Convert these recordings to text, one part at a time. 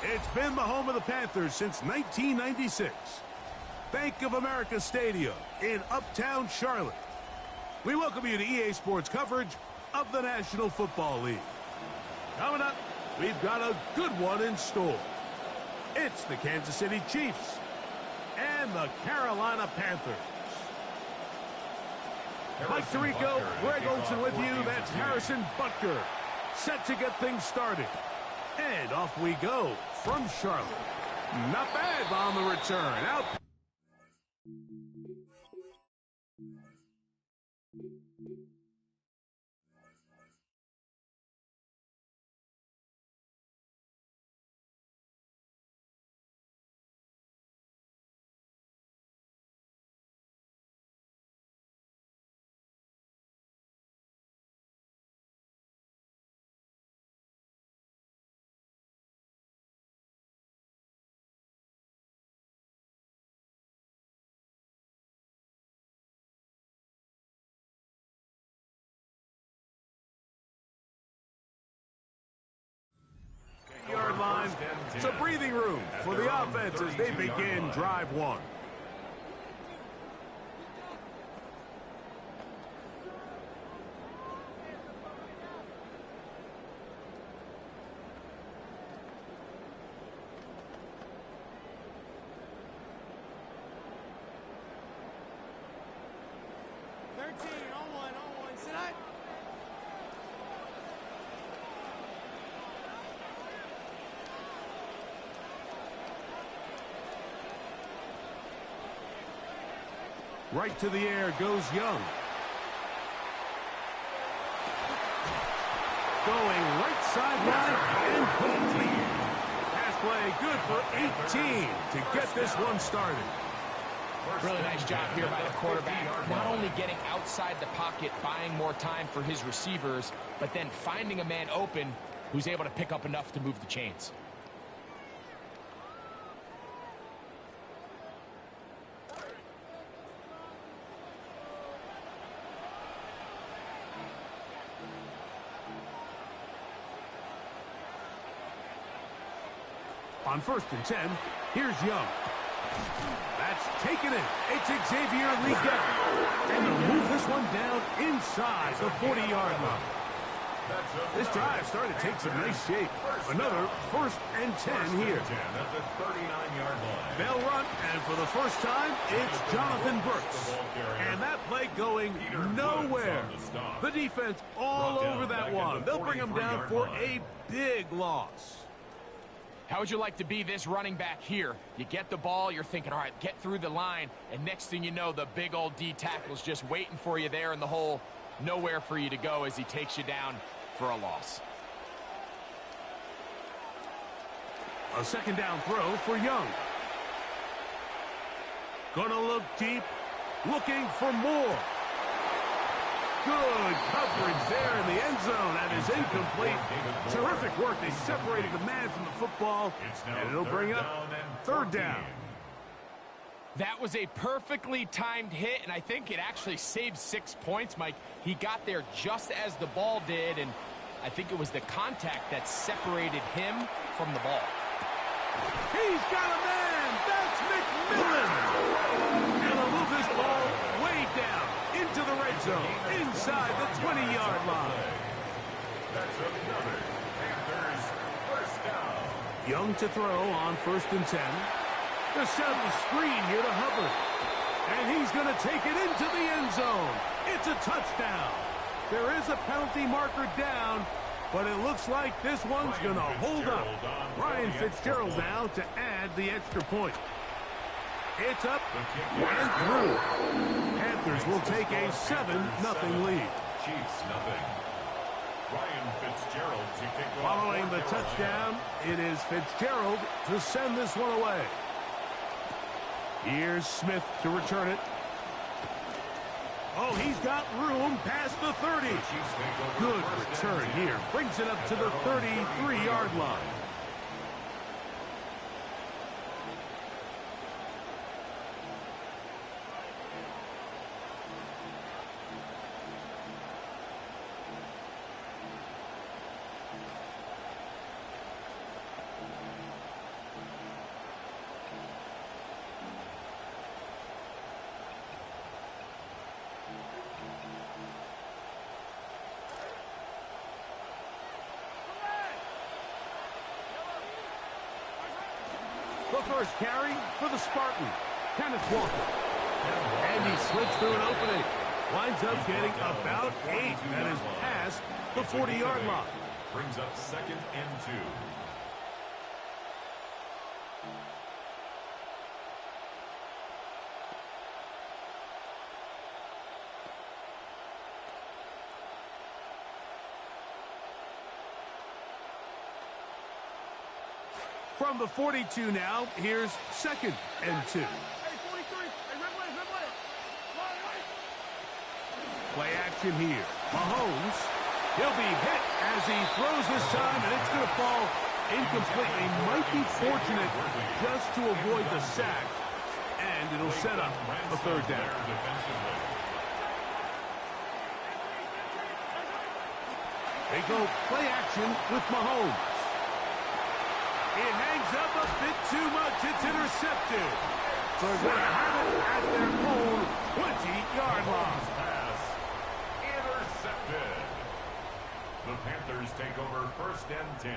It's been the home of the Panthers since 1996. Bank of America Stadium in Uptown Charlotte. We welcome you to EA Sports coverage of the National Football League. Coming up, we've got a good one in store. It's the Kansas City Chiefs and the Carolina Panthers. Mike Tirico, Greg Olson with you. That's Harrison Butker, set to get things started. And off we go from Charlotte. Not bad on the return. Out. Yard line. It's a breathing room for the offense as they begin drive one. Right to the air goes Young. Going right sideline and complete. Pass play good for 18 to get this one started. Really nice job here by the quarterback. Not only getting outside the pocket, buying more time for his receivers, but then finding a man open who's able to pick up enough to move the chains. On 1st and 10, here's Young. That's taken it. It's Xavier Leggett. And they'll move this one down inside the 40-yard line. This drive started to take some nice shape. Another 1st and 10 here. They'll run, and for the first time, it's Jonathan Brooks. And that play going nowhere. The defense all over that one. They'll bring him down for a big loss. How would you like to be this running back here? You get the ball, you're thinking, all right, get through the line, and next thing you know, the big old D tackle's just waiting for you there in the hole. Nowhere for you to go as he takes you down for a loss. A 2nd down throw for Young. Gonna look deep, looking for more. Good coverage there in the end zone. That is incomplete. Terrific work. They separated the man from the football, and it'll bring up 3rd down. That was a perfectly timed hit, and I think it actually saved 6 points, Mike. He got there just as the ball did, and I think it was the contact that separated him from the ball. He's got a man. That's McMillan. And they'll move this ball way down into the red zone, inside the 20-yard line. That's another Panthers 1st down. Young to throw on 1st and 10. The set of the screen here to Hubbard. And he's going to take it into the end zone. It's a touchdown. There is a penalty marker down, but it looks like this one's going to hold up. Ryan Fitzgerald now to add the extra point. It's up and through. Panthers will take a 7-0 lead. Chiefs nothing. Ryan Fitzgerald to kick off. Following the touchdown, it is Fitzgerald to send this one away. Here's Smith to return it. Oh, he's got room past the 30. Good return here. Brings it up to the 33-yard line. first carry for the Spartan, Kenneth Walker. And he slips through an opening. Winds up getting about 8. That is past the 40-yard line. Brings up 2nd and 2. From the 42 now, here's 2nd and 2. Play action here. Mahomes, he'll be hit as he throws this time, and it's going to fall incomplete. He might be fortunate just to avoid the sack, and it'll set up a 3rd down. They go play action with Mahomes. It hangs up a bit too much. It's intercepted. So they're going to have it at their own 20-yard line. Intercepted. The Panthers take over 1st and 10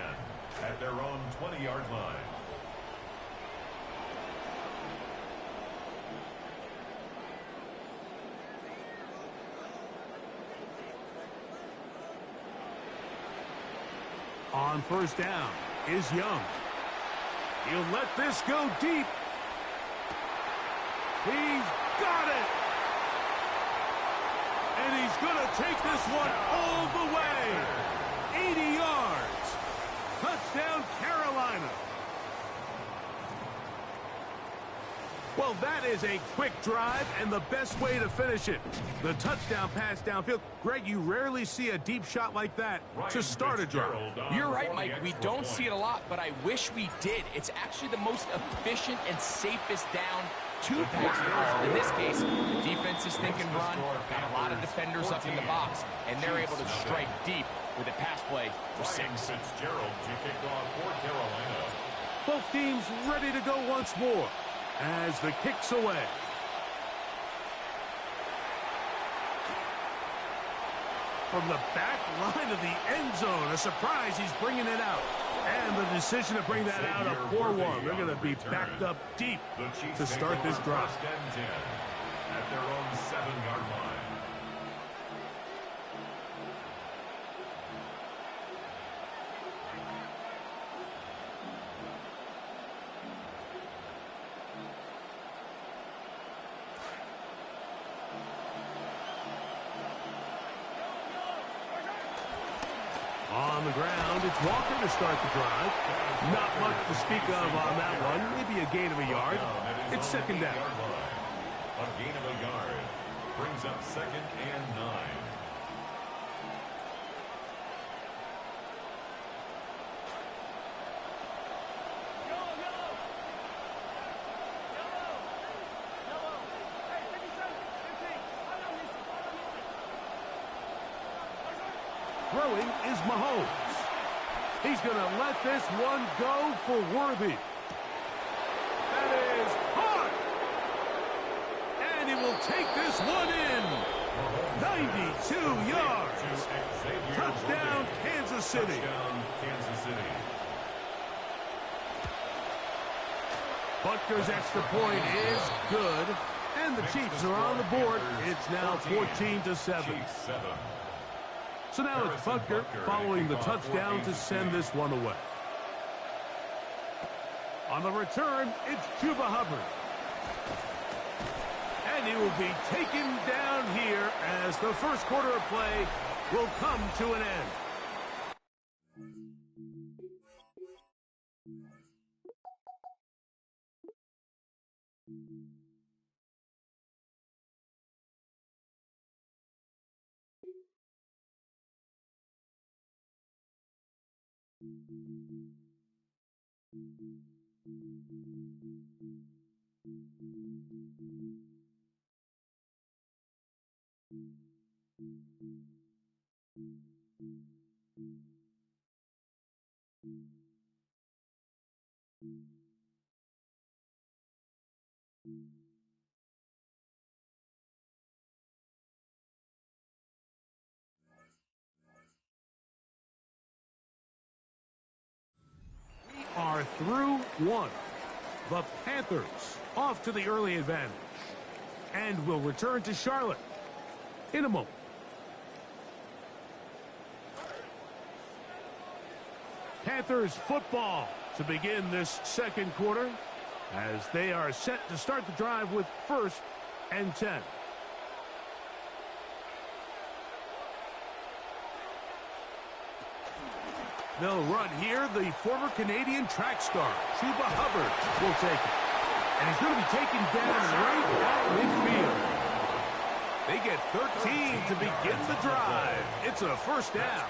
at their own 20-yard line. On 1st down is Young. He'll let this go deep. He's got it. And he's going to take this one all the way. 80 yards. Touchdown, Carolina. Well, that is a quick drive and the best way to finish it. The touchdown pass downfield. Greg, you rarely see a deep shot like that to start a drive. You're right, Mike. We don't see it a lot, but I wish we did. It's actually the most efficient and safest down to pass the ball. In this case, the defense is thinking run, got a lot of defenders up in the box, and they're able to strike deep with a pass play for 6. Fitzgerald to kick off for Carolina. Both teams ready to go once more as the kick's away. From the back line of the end zone, a surprise, he's bringing it out. And the decision to bring that out, a poor one. They're going to be backed up deep to start this drive. 1st and 10 at their own 7-yard line. On the ground, it's Walker to start the drive. Not much to speak of on that one. Maybe a gain of a yard. It's 2nd down. A gain of a yard brings up 2nd and 9. Throwing is Mahomes. He's going to let this one go for Worthy. That is hard. And he will take this one in. 92 yards. Touchdown, Kansas City. Touchdown, Kansas City. Butker's extra point is good. And the Chiefs are on the board. It's now 14-7. So now it's Butker following the touchdown to send this one away. On the return, it's Chuba Hubbard. And he will be taken down here as the first quarter of play will come to an end. We are through one. The Panthers off to the early advantage. And will return to Charlotte in a moment. Panthers football to begin this second quarter as they are set to start the drive with 1st and 10. They'll run here. The former Canadian track star, Chuba Hubbard, will take it. And he's going to be taken down right at midfield. They get 13 to begin the drive. It's a 1st down.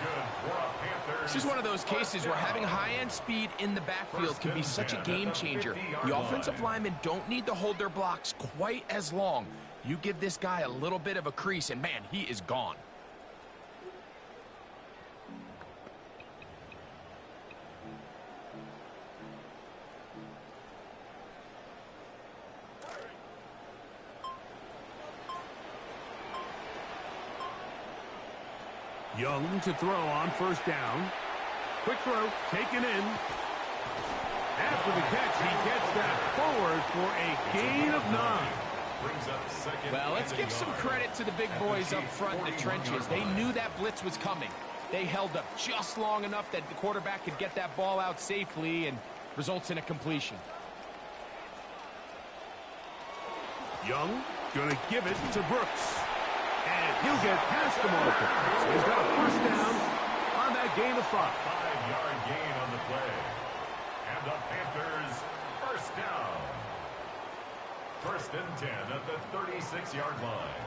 This is one of those cases where having high-end speed in the backfield can be such a game changer. The offensive linemen don't need to hold their blocks quite as long. You give this guy a little bit of a crease, and man, he is gone. Young to throw on 1st down. Quick throw, taken in. After the catch, he gets that forward for a gain of 9. Well, let's give some credit to the big boys up front in the trenches. They knew that blitz was coming. They held up just long enough that the quarterback could get that ball out safely and results in a completion. Young going to give it to Brooks. And he'll get past the marker. He's got a 1st down on that gain of 5. 5-yard gain on the play. And the Panthers 1st down. 1st and 10 at the 36-yard line.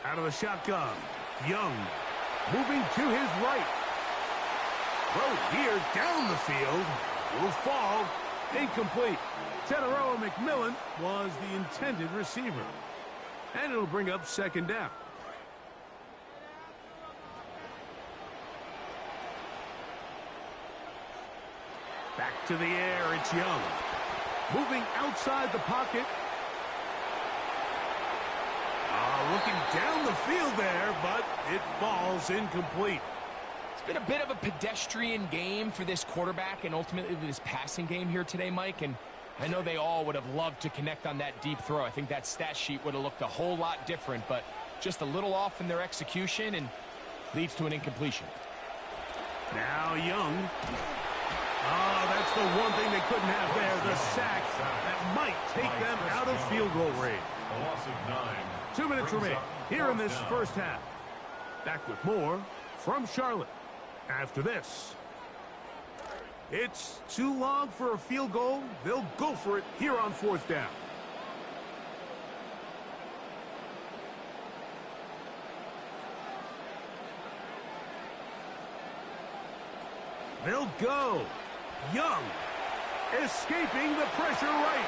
Out of the shotgun. Young moving to his right. Throw here down the field. Will fall. Incomplete. Teteroa McMillan was the intended receiver. And it'll bring up 2nd down. Back to the air, it's Young. Moving outside the pocket. Looking down the field there, but it falls incomplete. It's been a bit of a pedestrian game for this quarterback and ultimately this passing game here today, Mike. And I know they all would have loved to connect on that deep throw. I think that stat sheet would have looked a whole lot different, but just a little off in their execution and leads to an incompletion. Now Young. Oh, that's the one thing they couldn't have there, the sack that might take them out of field goal range. A loss of 9. 2 minutes remain here in this 1st half. Back with more from Charlotte after this. It's too long for a field goal. They'll go for it here on 4th down. They'll go. Young escaping the pressure right.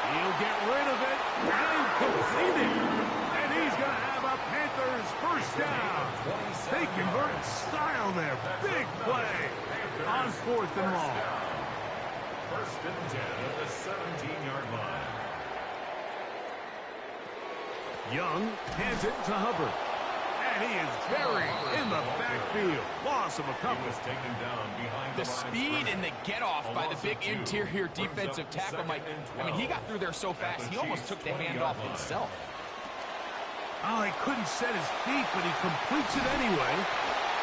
He'll get rid of it and complete it. And he's going to have a Panthers 1st down. They convert in style there. Big play on 4th and long. 1st and 10 at the 17-yard line. Young hands it to Hubbard. And he is buried in the backfield. Loss of a couple. He was taken down behind The speed and the get-off by the big interior defensive tackle, Mike. I mean, he got through there so fast, he almost took the handoff himself. Oh, he couldn't set his feet, but he completes it anyway.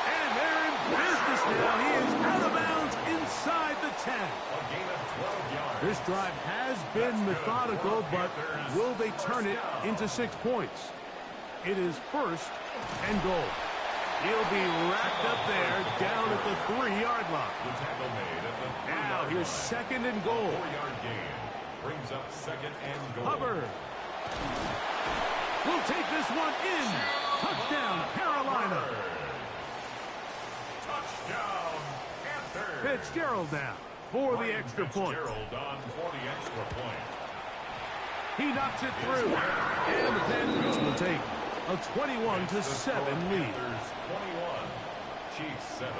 And they're in business now. He is out of bounds inside the 10. A gain of 12 yards. This drive has been methodical, but will they turn it into 6 points? It is 1st and goal. He'll be wrapped up there down at the 3-yard line. The tackle made at the 3-yard Now here's 2nd and goal. 4-yard gain brings up 2nd and goal. Hubbard will take this one in. Touchdown, Carolina. Touchdown, Panthers. Fitzgerald down for the extra point. Fitzgerald on for the extra point. He knocks it through. And the Panthers will take a 21-7 lead. 21, Chiefs 7.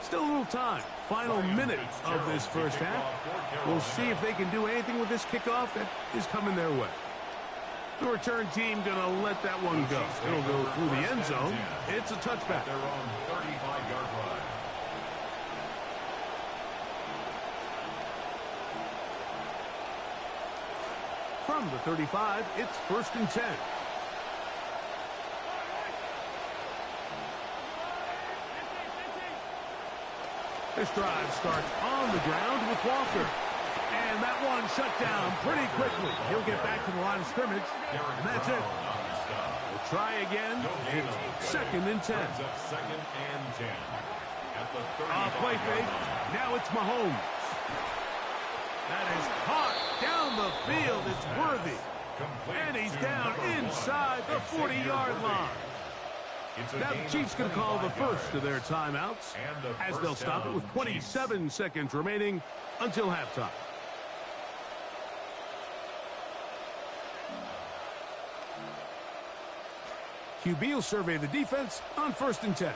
Still a little time. Final minute of this 1st half. We'll see if they can do anything with this kickoff that is coming their way. The return team going to let that one go. It'll go through the end zone. It's a touchback. Their own 35-yard line. From the 35, it's 1st and 10. This drive starts on the ground with Walker. And that one shut down pretty quickly. He'll get back to the line of scrimmage, and that's it. We'll try again. It's 2nd and 10. Second and 10. At the 35 Play fake. Now it's Mahomes. That is caught down the field. It's Worthy. And he's down inside the 40-yard line. Now the Chiefs can call the first of their timeouts, as they'll stop it with 27 seconds remaining until halftime. QB will survey the defense on 1st and 10.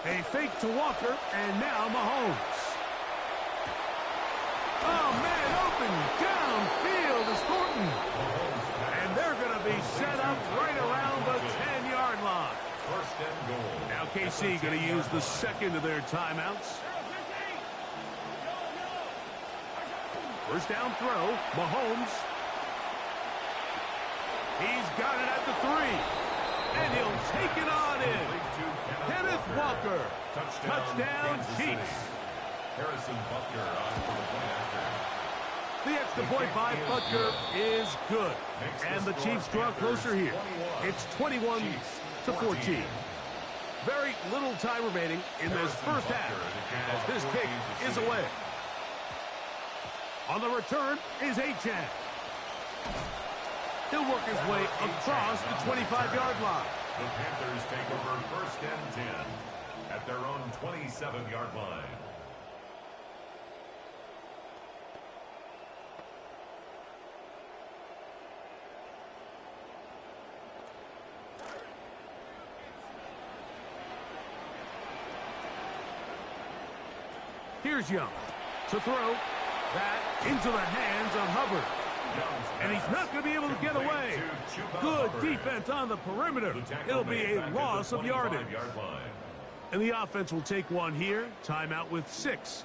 A fake to Walker, and now Mahomes. Oh, man, open downfield is Thornton. And they're going to be set up right around the 10-yard line. First and goal. Now KC going to use the second of their timeouts. First down throw, Mahomes. He's got it at the 3. And he'll take it on in. Kenneth Walker. Touchdown Chiefs. Harrison Butker on for the point after. The extra point by Butker is good. And the Chiefs draw closer here. It's 21 to 14. Very little time remaining in this first half as this kick is away. On the return is Achan. He'll work his way across the 25-yard line. The Panthers take over 1st and 10 at their own 27-yard line. Here's Young to throw that into the hands of Hubbard. And he's not going to be able to get away. Good defense on the perimeter. It'll be a loss of yardage. And the offense will take one here. Timeout with 6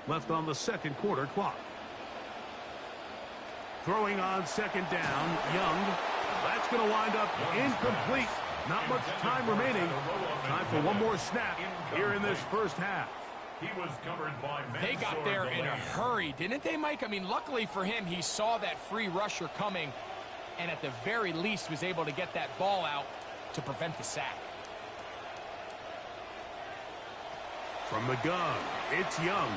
left on the second quarter clock. Throwing on 2nd down, Young. That's going to wind up incomplete. Not much time remaining. Time for one more snap here in this first half. He was covered by They got there in a hurry, didn't they, Mike? I mean, luckily for him, he saw that free rusher coming and at the very least was able to get that ball out to prevent the sack. From the gun, it's Young.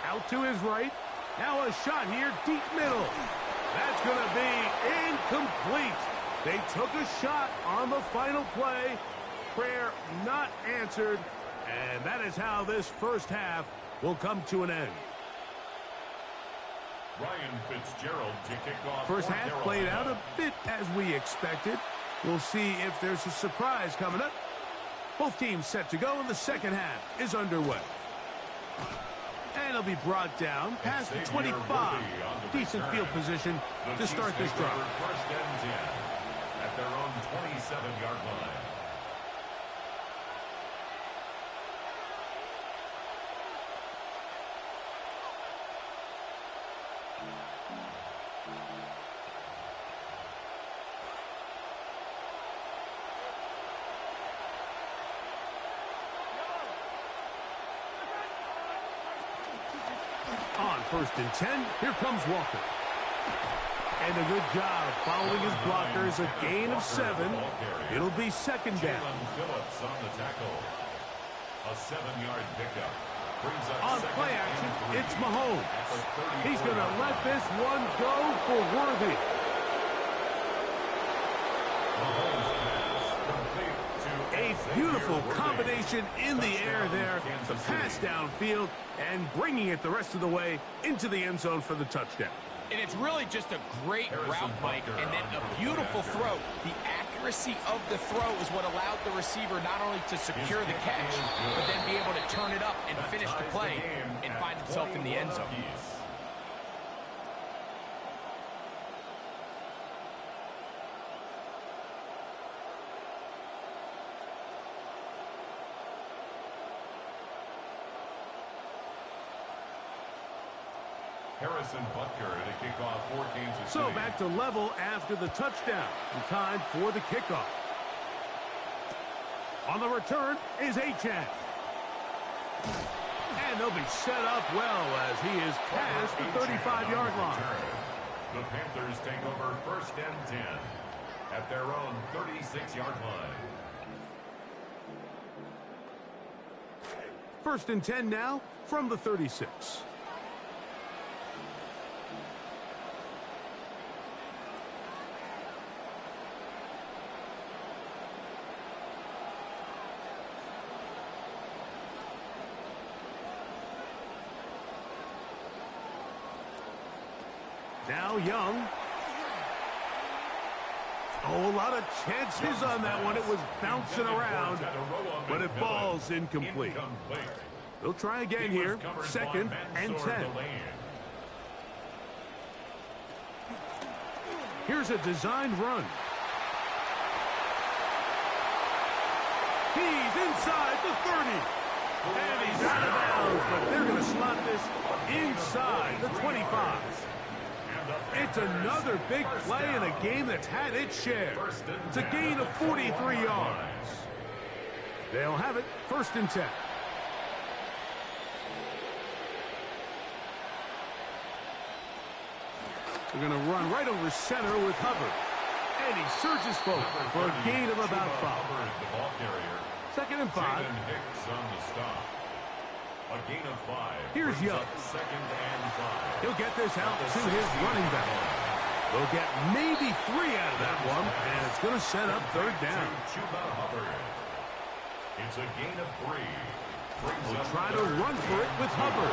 Out to his right. Now a shot here, deep middle. That's going to be incomplete. They took a shot on the final play. Prayer not answered. And that is how this first half will come to an end. Ryan Fitzgerald to kick off. First half played out a bit as we expected. We'll see if there's a surprise coming up. Both teams set to go, and the second half is underway. And it'll be brought down past the 25. Decent field position to start this drive. First and 10 at their own 27-yard line. On 1st and 10, here comes Walker. And a good job following his blockers, a gain of 7. It'll be 2nd down. Phillips on the tackle. A 7-yard pickup. On play action, it's Mahomes. He's going to let this one go for Worthy. A beautiful combination in the air there. The pass downfield and bringing it the rest of the way into the end zone for the touchdown. And it's really just a great route, Mike, and then a beautiful throw. The accuracy of the throw is what allowed the receiver not only to secure the catch, but then be able to turn it up and finish the play and find himself in the end zone. Harrison Butker to kick off for Kansas City. So back to level after the touchdown. And time for the kickoff. On the return is Achane. And they'll be set up well as he is past the 35-yard line. The Panthers take over 1st and 10 at their own 36-yard line. 1st and 10 now from the 36. Now Young. Oh, a lot of chances on that one. It was bouncing around, but it falls incomplete. They'll try again here. 2nd and 10. Here's a designed run. He's inside the 30. And he's out of bounds, but they're going to slot this inside the 25. It's another big play in a game that's had its share. It's a gain of 43 yards. They'll have it 1st and 10. They're going to run right over center with Hubbard. And he surges forward for a gain of about 5. 2nd and 5. A gain of 5. Here's Young. 2nd and 5. He'll get this out to his running back. They'll get maybe 3 out of that one, and it's going to set up 3rd down. It's a gain of 3. We'll try to run for it with Hubbard.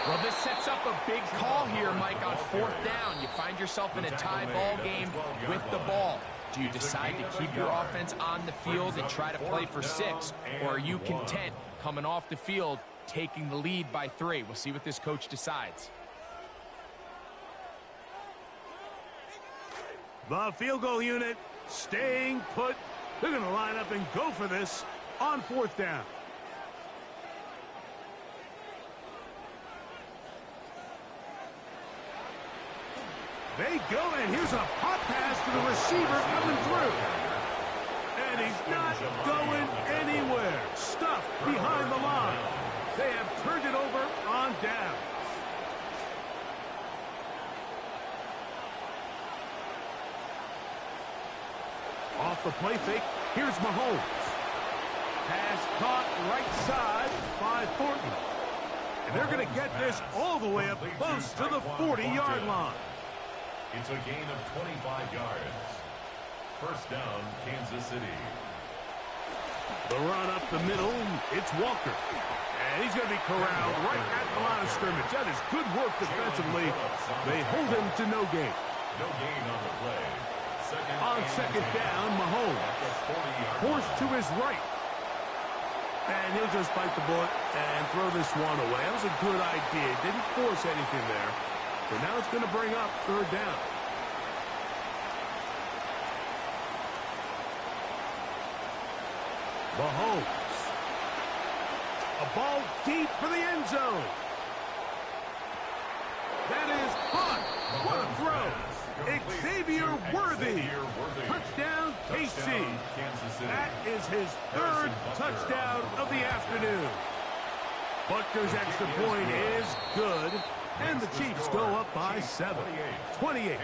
Well, this sets up a big call here, Mike, on 4th down. You find yourself in a tie ball game with the ball. Do you decide to keep your offense on the field and try to play for 6? Or are you content coming off the field, taking the lead by 3? We'll see what this coach decides. The field goal unit staying put. They're going to line up and go for this on 4th down. They go, and here's a pop pass to the receiver coming through. And he's not going anywhere. Stuffed behind the line. They have turned it over on downs. Off the play fake, here's Mahomes. Pass caught right side by Thornton. And they're going to get this all the way up close to the 40-yard line. It's a gain of 25 yards. 1st down, Kansas City. The run up the middle, it's Walker. And he's going to be corralled right at the line of scrimmage. That is good work defensively. They hold him to no gain. No gain on the play. On 2nd down, Mahomes. Forced to his right. And he'll just bite the bullet and throw this one away. That was a good idea. Didn't force anything there. But now it's going to bring up 3rd down. Mahomes. A ball deep for the end zone. That is caught. What a throw. Xavier Worthy. Touchdown, KC. That is his 3rd touchdown of the afternoon. Butker's extra point is good. And the Chiefs go up by 7. 28-21.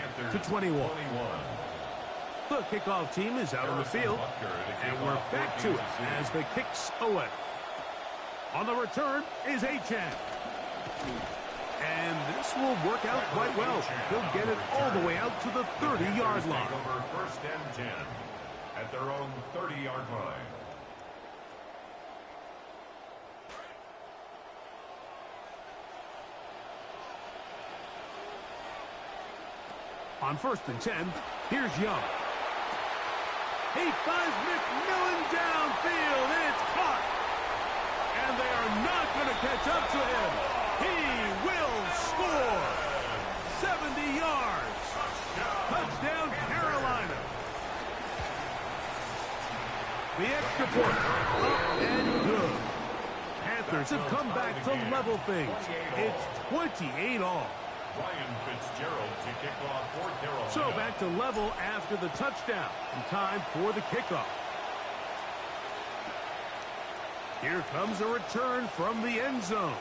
The kickoff team is out on the field. And we're back to it as the kick's away. On the return is Achane. And this will work out quite well. He'll get it all the way out to the 30-yard line. Over 1st and 10 at their own 30-yard line. On 1st and 10, here's Young. He finds McMillan downfield, and it's caught. And they are not going to catch up to him. He will score. 70 yards. Touchdown, Carolina. The extra point, up and good. Panthers have come back to level things. It's 28 all. Ryan Fitzgerald to kick off for Carolina. So back to level after the touchdown. And time for the kickoff. Here comes a return from the end zone.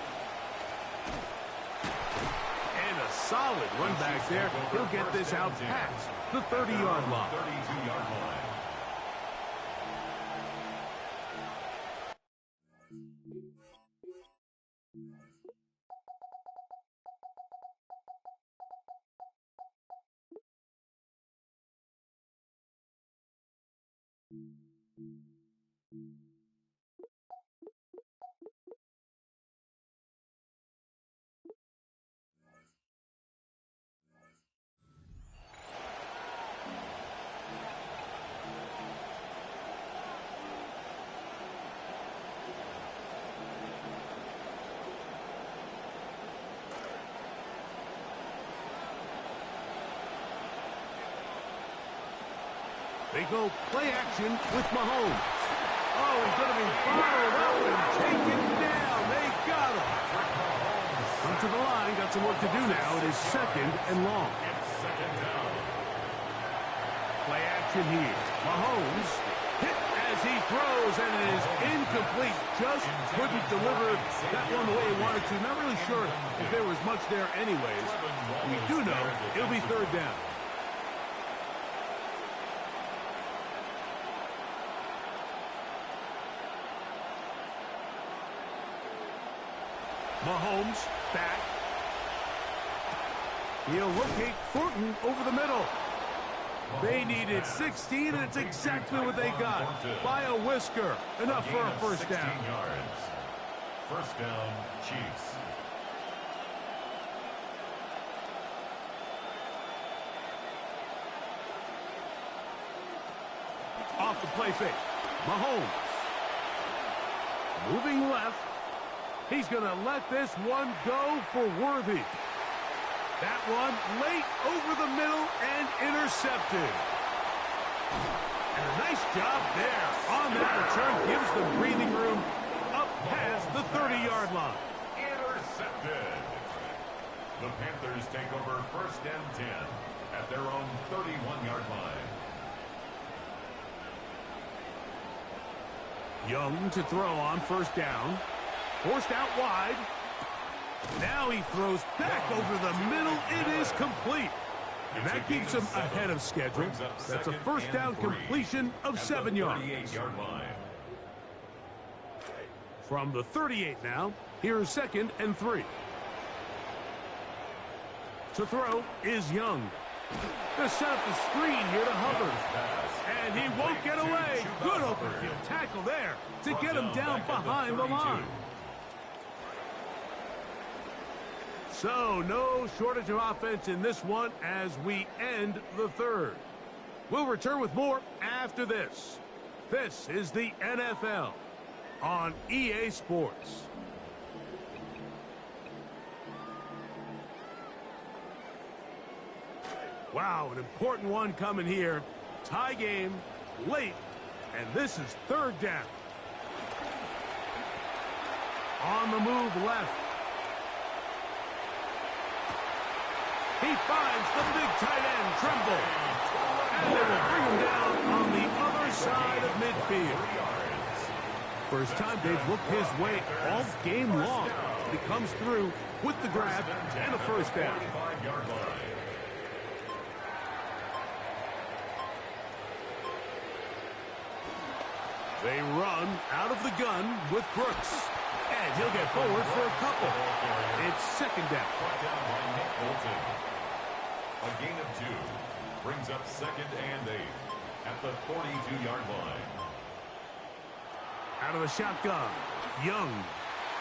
And a solid run back there. He'll get this out past the 30-yard line. 32-yard line. They go play action with Mahomes. Oh, he's going to be bottled up and taken down. They got him. Come to the line. Got some work to do now. It is second and long. It's second down. Play action here. Mahomes hit as he throws, and it is incomplete. Just couldn't deliver that one the way he wanted to. Not really sure if there was much there anyways. We do know it'll be third down. Mahomes back. He'll locate Thornton over the middle. They needed 16, and it's exactly what they got. By a whisker. Enough for a first down. Yards. First down, Chiefs. Off the play fake. Mahomes. Moving left. He's going to let this one go for Worthy. That one late over the middle and intercepted. And a nice job there on that return. Gives them breathing room up past the 30-yard line. Intercepted. The Panthers take over first and 10 at their own 31-yard line. Young to throw on first down. Forced out wide. Now he throws back over the middle. It is complete. And that keeps him ahead of schedule. That's a first down completion of 7 yards. 38-yard line. From the 38 now, here's second and 3. To throw is Young. Gonna set up the screen here to Hubbard. And he won't get away. Good open field tackle there to get him down behind the line. So, no shortage of offense in this one as we end the third. We'll return with more after this. This is the NFL on EA Sports. Wow, an important one coming here. Tie game, late, and this is third down. On the move left. He finds the big tight end, Tremble. And they will bring him down on the other side of midfield. First time they've looked his way all game long. He comes through with the grab and a first down. They run out of the gun with Brooks. And he'll get forward for a couple. It's second down. A gain of 2 brings up second and 8 at the 42-yard line. Out of the shotgun, Young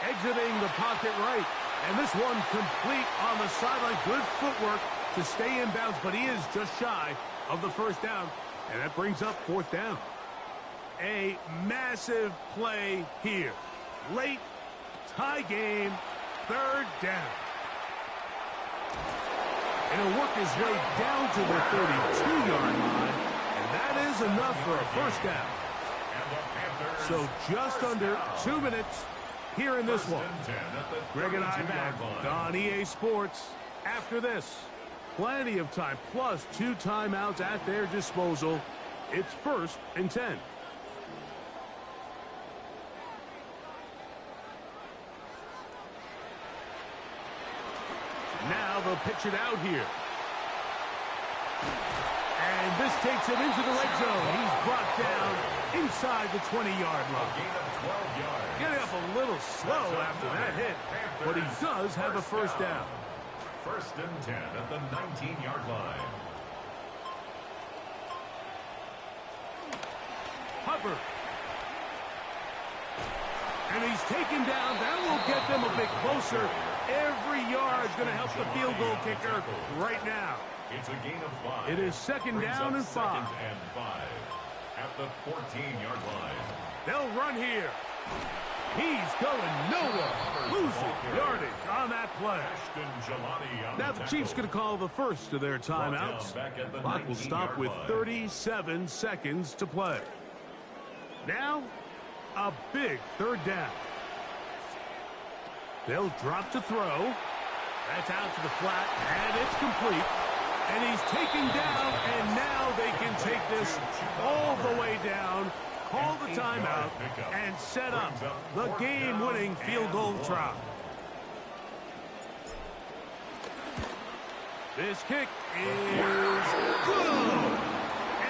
exiting the pocket right. And this one complete on the sideline. Good footwork to stay in bounds, but he is just shy of the first down. And that brings up fourth down. A massive play here. Late, tie game, third down. And he'll work his way down to the 32-yard line. And that is enough for a first down. So just under 2 minutes here in this one. Greg and I back on EA Sports. After this, plenty of time, plus 2 timeouts at their disposal. It's 1st and 10. Now they'll pitch it out here. And this takes him into the red zone. He's brought down inside the 20-yard line. Gain of 12 yards. Getting up a little slow after that hit, but he does have a first down. 1st and 10 at the 19-yard line. Hubbard. And he's taken down. That will get them a bit closer. Every yard is going to help the field goal kicker right now. It's a gain of 5. It is 2nd down and 5. 2nd and 5 at the 14-yard line. They'll run here. He's going nowhere. Losing yardage on that play. Now the Chiefs going to call the first of their timeouts. Clock will stop with 37 seconds to play. Now, a big 3rd down. They'll drop to throw. That's out to the flat, and it's complete. And he's taken down, and now they can take this all the way down, call the timeout, and set up the game-winning field goal try. This kick is good.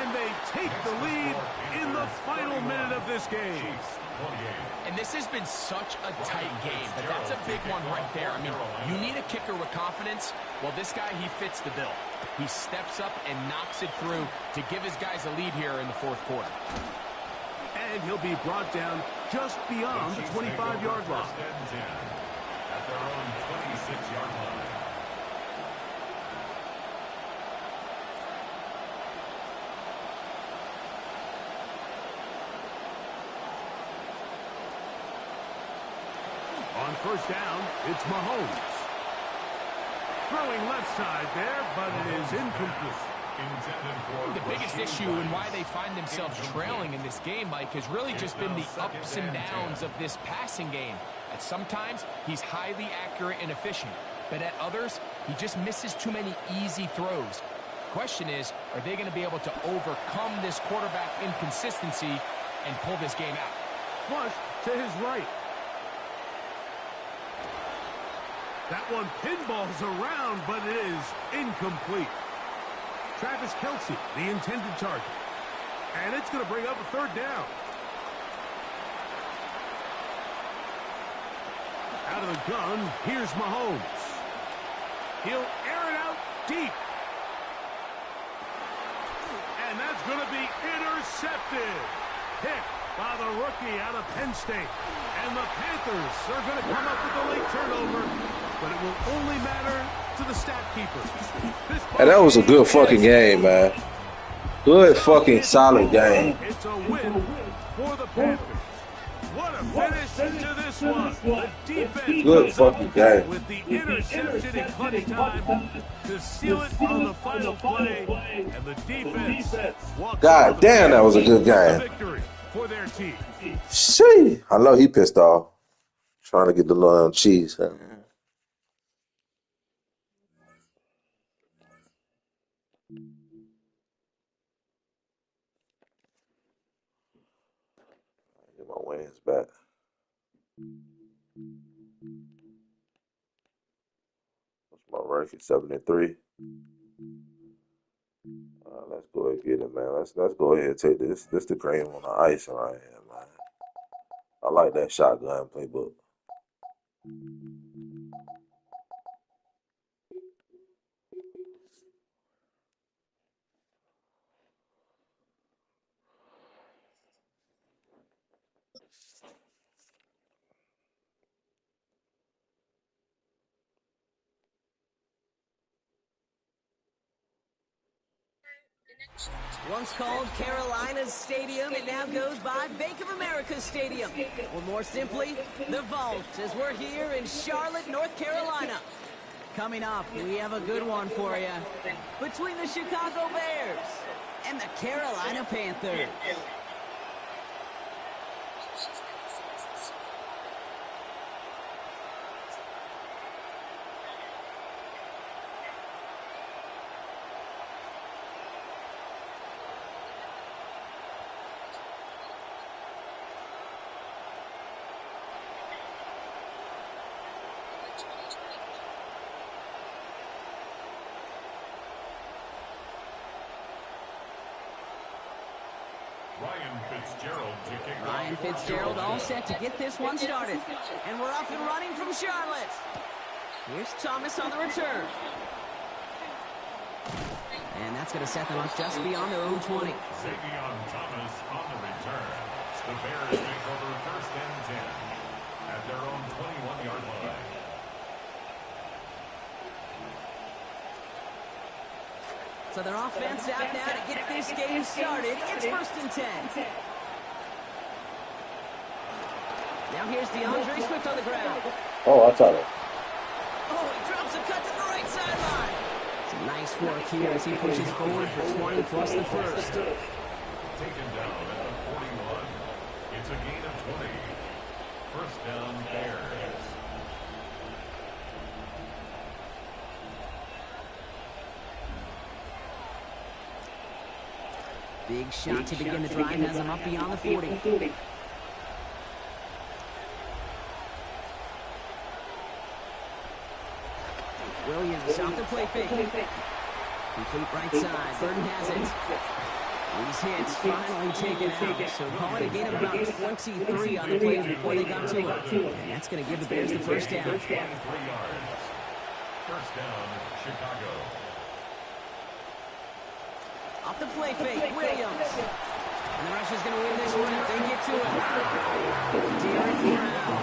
And they take the lead in the final minute of this game. And this has been such a tight game, but that's a big one right there. I mean, you need a kicker with confidence. Well, this guy, he fits the bill. He steps up and knocks it through to give his guys a lead here in the 4th quarter. And he'll be brought down just beyond the 25-yard line. At their own 26-yard line. On 1st down, it's Mahomes. Throwing left side there, but it is incomplete. The biggest issue and why they find themselves trailing in this game, Mike, has really just been the ups and downs of this passing game. At sometimes, he's highly accurate and efficient, but at others, he just misses too many easy throws. Question is, are they going to be able to overcome this quarterback inconsistency and pull this game out? Flush to his right. That one pinballs around, but it is incomplete. Travis Kelce, the intended target. And it's going to bring up a 3rd down. Out of the gun, here's Mahomes. He'll air it out deep. And that's going to be intercepted. Picked by the rookie out of Penn State. And the Panthers are going to come up with a late turnover. But it will only matter to the stat keeper. And that was a good fucking game, man. Good fucking solid game. It's a win for the Panthers. What a finish to this one. The defense Good fucking game. with the interception in clutch time to seal it on the final play. And the defense walks God damn, that was a good game. victory for their team. See, I know he pissed off. Trying to get the little cheese. Get my wings back. What's my record? 7-3. Let's go ahead and get it, man. Let's go ahead and take this. This the cream on the ice right here, man. I like that shotgun playbook. Once called Carolina's Stadium, it now goes by Bank of America Stadium. Or more simply, the Vault, as we're here in Charlotte, North Carolina. Coming up, we have a good one for you. Between the Chicago Bears and the Carolina Panthers. Ryan Fitzgerald all set to get this one started. And we're off and running from Charlotte. Here's Thomas on the return. And that's going to set them up just beyond their own 20. Xavier Thomas on the return. The Bears take over first and 10 at their own 21-yard line. So their offense out now to get this game started. It's first and 10. Now here's DeAndre Swift on the ground. Oh, I thought it. Oh, he drops a cut to the right sideline. Some nice work here as he pushes forward for 20 plus the first. Taken down at the 41. It's a gain of 20. First down, Bears. Big shot to begin the drive has him up beyond the 40. Williams off the play fake. Complete right side. Burton has it. These hits finally taken out. So call it a gain of about 23 on the plays before they got to it. And that's going to give the Bears the first down. 23 yards. First down, Chicago. Off the play fake, Williams. And the rush is going to win this one if they get to it. Derek Brown.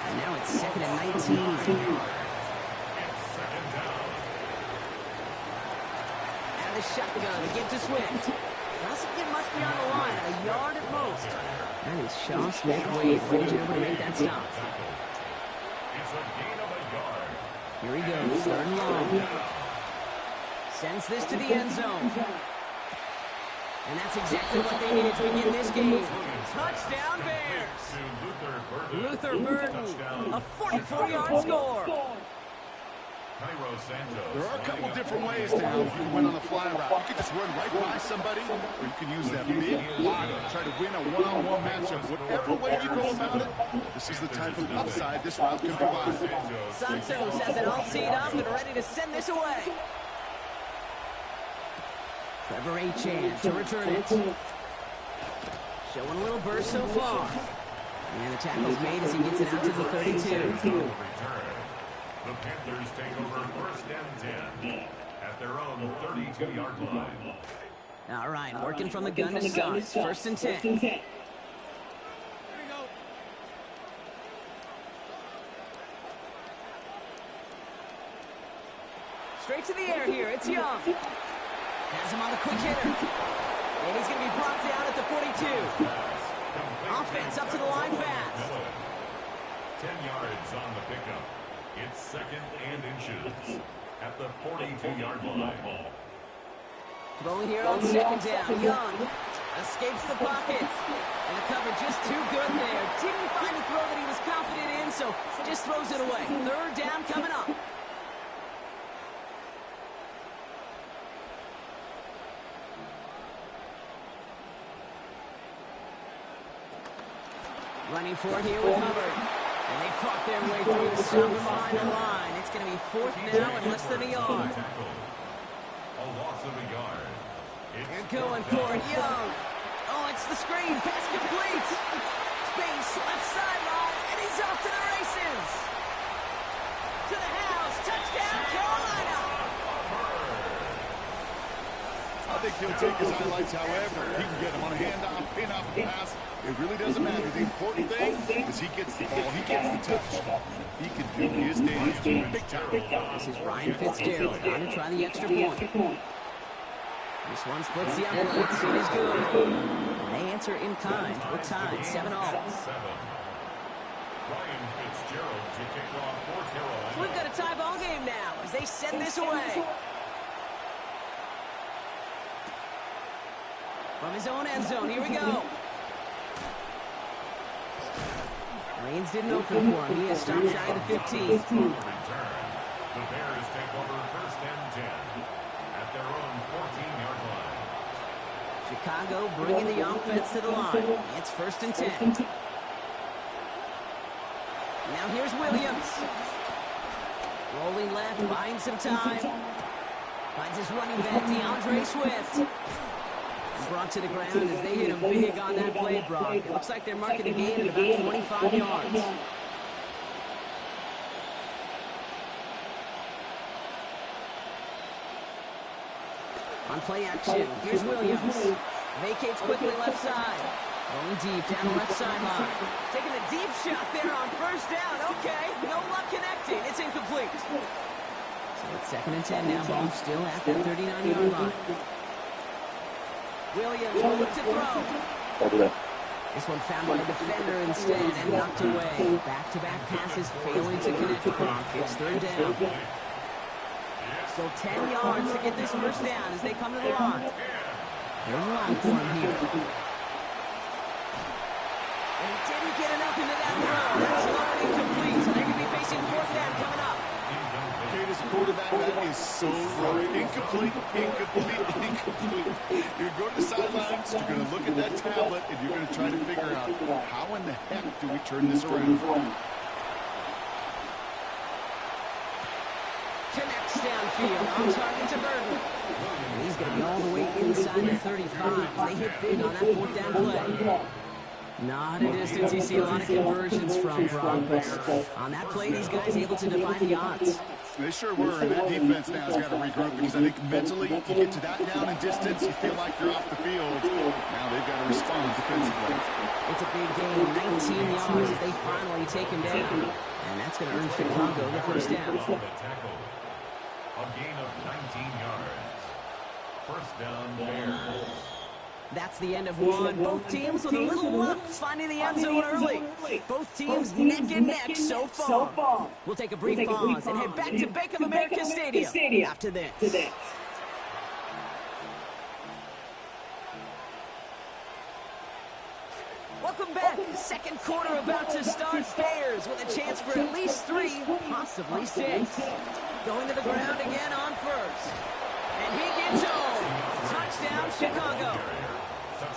And now it's second and 19. The shotgun to get to Swift. Doesn't get much beyond the line, a yard at most. That is Shaw Smith-Wade, ready to make that stop. It's a gain of a yard. Here he goes, third and long. Sends this to the end zone. And that's exactly what they needed to begin this game. Touchdown Bears! Luther Burden, a 44-yard score. There are a couple different ways now you can win on the fly route. You can just run right by somebody, or you can use that big block and try to win a one-on-one matchup. Whatever way you go about it, this is the type of upside this route can provide. Santos has it all teed up and ready to send this away. Trevor Achan to return it. Showing a little burst so far. And the tackle's made as he gets it out to the 32. The Panthers take over first and 10 at their own 32-yard line. All right, working from the gun to start. First and 10. Here we go. Straight to the air here. It's Young. Has him on the quick hitter. And he's going to be brought down at the 42. Offense up to the line fast. 10 yards on the pickup. It's second and inches at the 42-yard line. Throwing here on second down. Young escapes the pocket. And the cover just too good there. Didn't find a throw that he was confident in, so just throws it away. Third down coming up. Running forward here with Hubbard. And they fought their way through to stop him behind the line. It's going to be fourth now and less than a yard. A loss of a yard. And going for it, Young. Oh, it's the screen. Pass complete. Space, left sideline, and he's off to the races. To the house. Touchdown, Carolina. I think he'll take his highlights however. He can get him on a handoff, pin off a pass. It really doesn't matter. The important thing is he gets the ball. He gets the touch. He can do his dance big time. This is Ryan Fitzgerald on to try the extra point. This one splits the envelope. It is good. And they answer in kind. We're tied 7-all. Ryan Fitzgerald to kick off for Carolina. So we've got a tie ball game now as they send this away. From his own end zone, here we go. Lanes didn't open for him. He has stopped shy of the 15. The Bears take over first and 10 at their own 14-yard line. Chicago bringing the offense to the line. It's first and 10. Now here's Williams. Rolling left, buying some time. Finds his running back, DeAndre Swift. And brought to the ground as they hit him big on that play, Brock. It looks like they're marking a gain at about 25 yards. On play action, here's Williams. Vacates quickly left side. Going deep down the left sideline. Taking a deep shot there on first down. Okay, no luck connecting. It's incomplete. So it's 2nd and 10 now. Ball still at that 39-yard line. Williams will look to throw. This one found by the defender instead and knocked away. Back-to-back passes failing to connect. It's 3rd down. So 10 yards to get this first down as they come to the line. They're in line for him here. And he didn't get enough into that throw. That's low and incomplete. So they're going to be facing 4th down coming up. Kate, as a quarterback, that is so wrong. Incomplete. You're going to the sidelines, you're going to look at that tablet, and you're going to try to figure out how in the heck do we turn this around. Connects downfield, on target to Burton. And he's going to be all the way inside the 35. They hit big on that 4th down play. Not a distance you see a lot of conversions from, Brock, but on that play, these guys able to defy the odds. They sure were, and that defense now has got to regroup because I think mentally, you get to that down in distance, you feel like you're off the field. Now they've got to respond defensively. It's a big game, 19 yards as they finally take him down. And that's going to earn Chicago the first down. A gain of 19 yards. First down, Bears. That's the end of one. Both teams with a little luck finding the end zone early. Both teams neck and neck so far. We'll take a brief pause and head back to Bank of America Stadium after this. Welcome back. 2nd quarter about to start. Bears with a chance for at least 3, possibly 6. Going to the ground again on first. And he gets home. Touchdown, Chicago.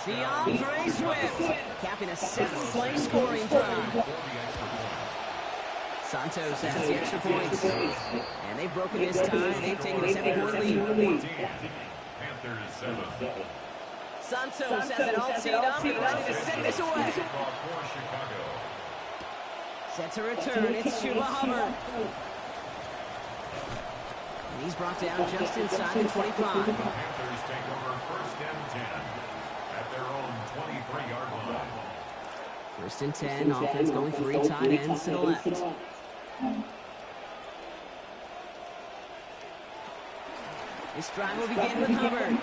DeAndre Swift capping a 7-play scoring drive. Santos has the extra points. And they've broken this tie. They've taken a 7-point lead. Panthers 7. Santos has it all teed up and ready to send this away. Sets a return. It's Chuba Hubbard. And he's brought down just inside the 25. Panthers take over 1st and 10 at their own 23-yard line. 1st and 10. Offense going 3 tight ends to the left. This drive will begin with Hubbard.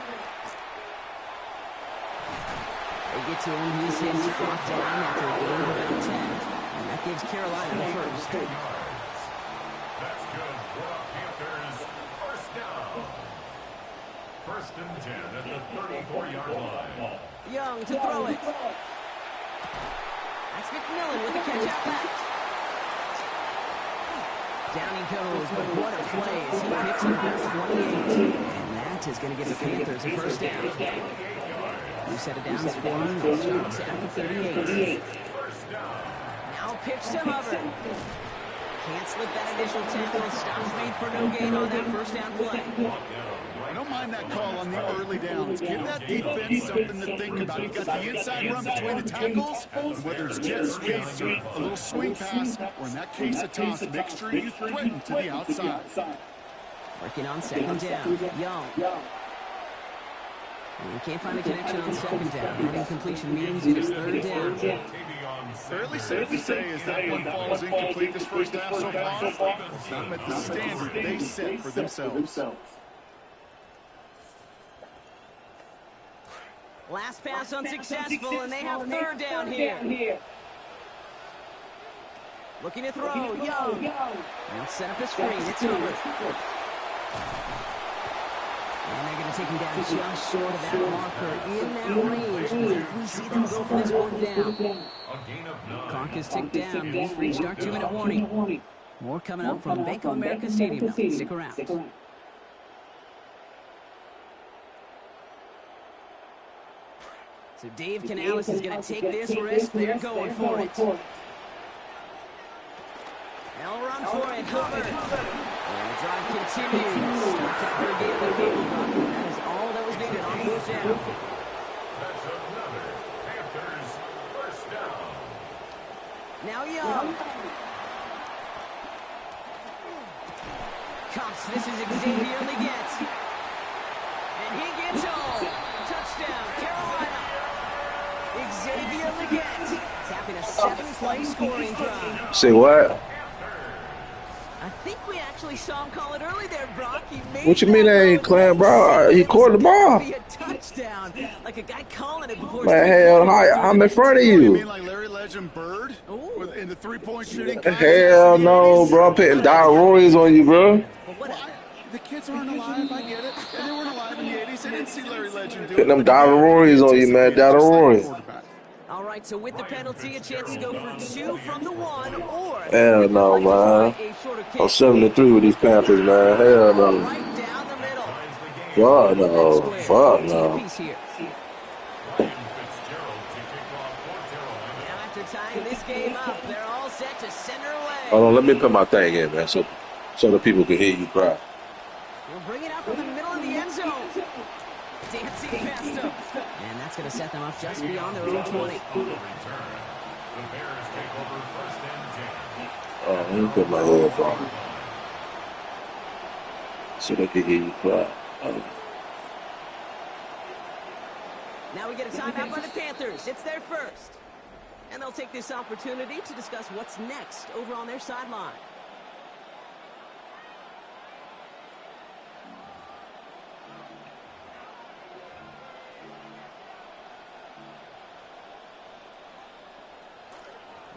They get to him. He's hit brought down after a gain of about 10. And that gives Carolina the first. That's good for the Panthers. First down. 1st and 10 at the 34-yard line. Young to throw it. That's McMillan with the catch out left. Down he goes, but what a play as he picks up about 28. And that is going to give the Panthers a first down. We set it down for him. They'll start at the 38. Now pitch to Hubbard. Can't slip that initial tackle. Stops made for no gain on that first down play. I don't mind that call on the early downs. Give that defense something to think about. You got the inside run between the tackles, whether it's jet sweeps or a little swing pass, or in that case a toss, make sure you threaten to the outside. Working on 2nd down. Young. And you can't find a connection on 2nd down. That incompletion means it is 3rd down. Fairly safe to say is that one falls incomplete this first half so far. It's not met the standard they set for themselves. Last pass unsuccessful, and they have 3rd down here. Looking to throw, Young. And set up the screen, it's Hubbard. And they're going to take him down just short of that marker in that range. We see them go for this 4th down. Clock is ticked down. We've reached our 2-minute warning. More coming up from Bank of America Stadium. Stick around. So Dave Canales is going to take this risk. They're going for it. down for it, Hubbard. And the drive continues. Stopped after a gain of the cable run. That is all that was needed on fourth down. That's another Panthers first down. Now Young. Cuffs, this is Xavier Leggett. And he gets home. Touchdown, Carolina. Xavier Leggett tapping a 7-play scoring drive. Say what? I think we actually saw him call it early there, Brock. He made What you mean they ain't clean, bro? He caught the ball. Be a touchdown, like a guy calling it before. Man, hell, I'm in front of You you. mean like Larry Legend Bird in the three-point shooting contest? Hell no, bro. I'm putting Dow Roy's on you, bro. The kids aren't alive, I get it. And they weren't alive in the 80s. They didn't see Larry Legend do it. Putting them Dow Roy's on you, man. Dow Roy's. All right, so with the penalty, a chance to go for 2 from the 1, or Hell no, man. I'm 7-3 with these Panthers, man. Hell no. right down the middle. Fuck no. Fuck no. Now after tying this game up, they're all set to center away. Hold on, let me put my thing in, man, so the people can hear you cry. He'll bring it up from the middle of the end zone. Dancing past him. And that's going to set them up just beyond their own 20. Oh, let me put my headphone so they can hear you cry. Now we get a timeout by the Panthers. It's their first. And they'll take this opportunity to discuss what's next over on their sideline.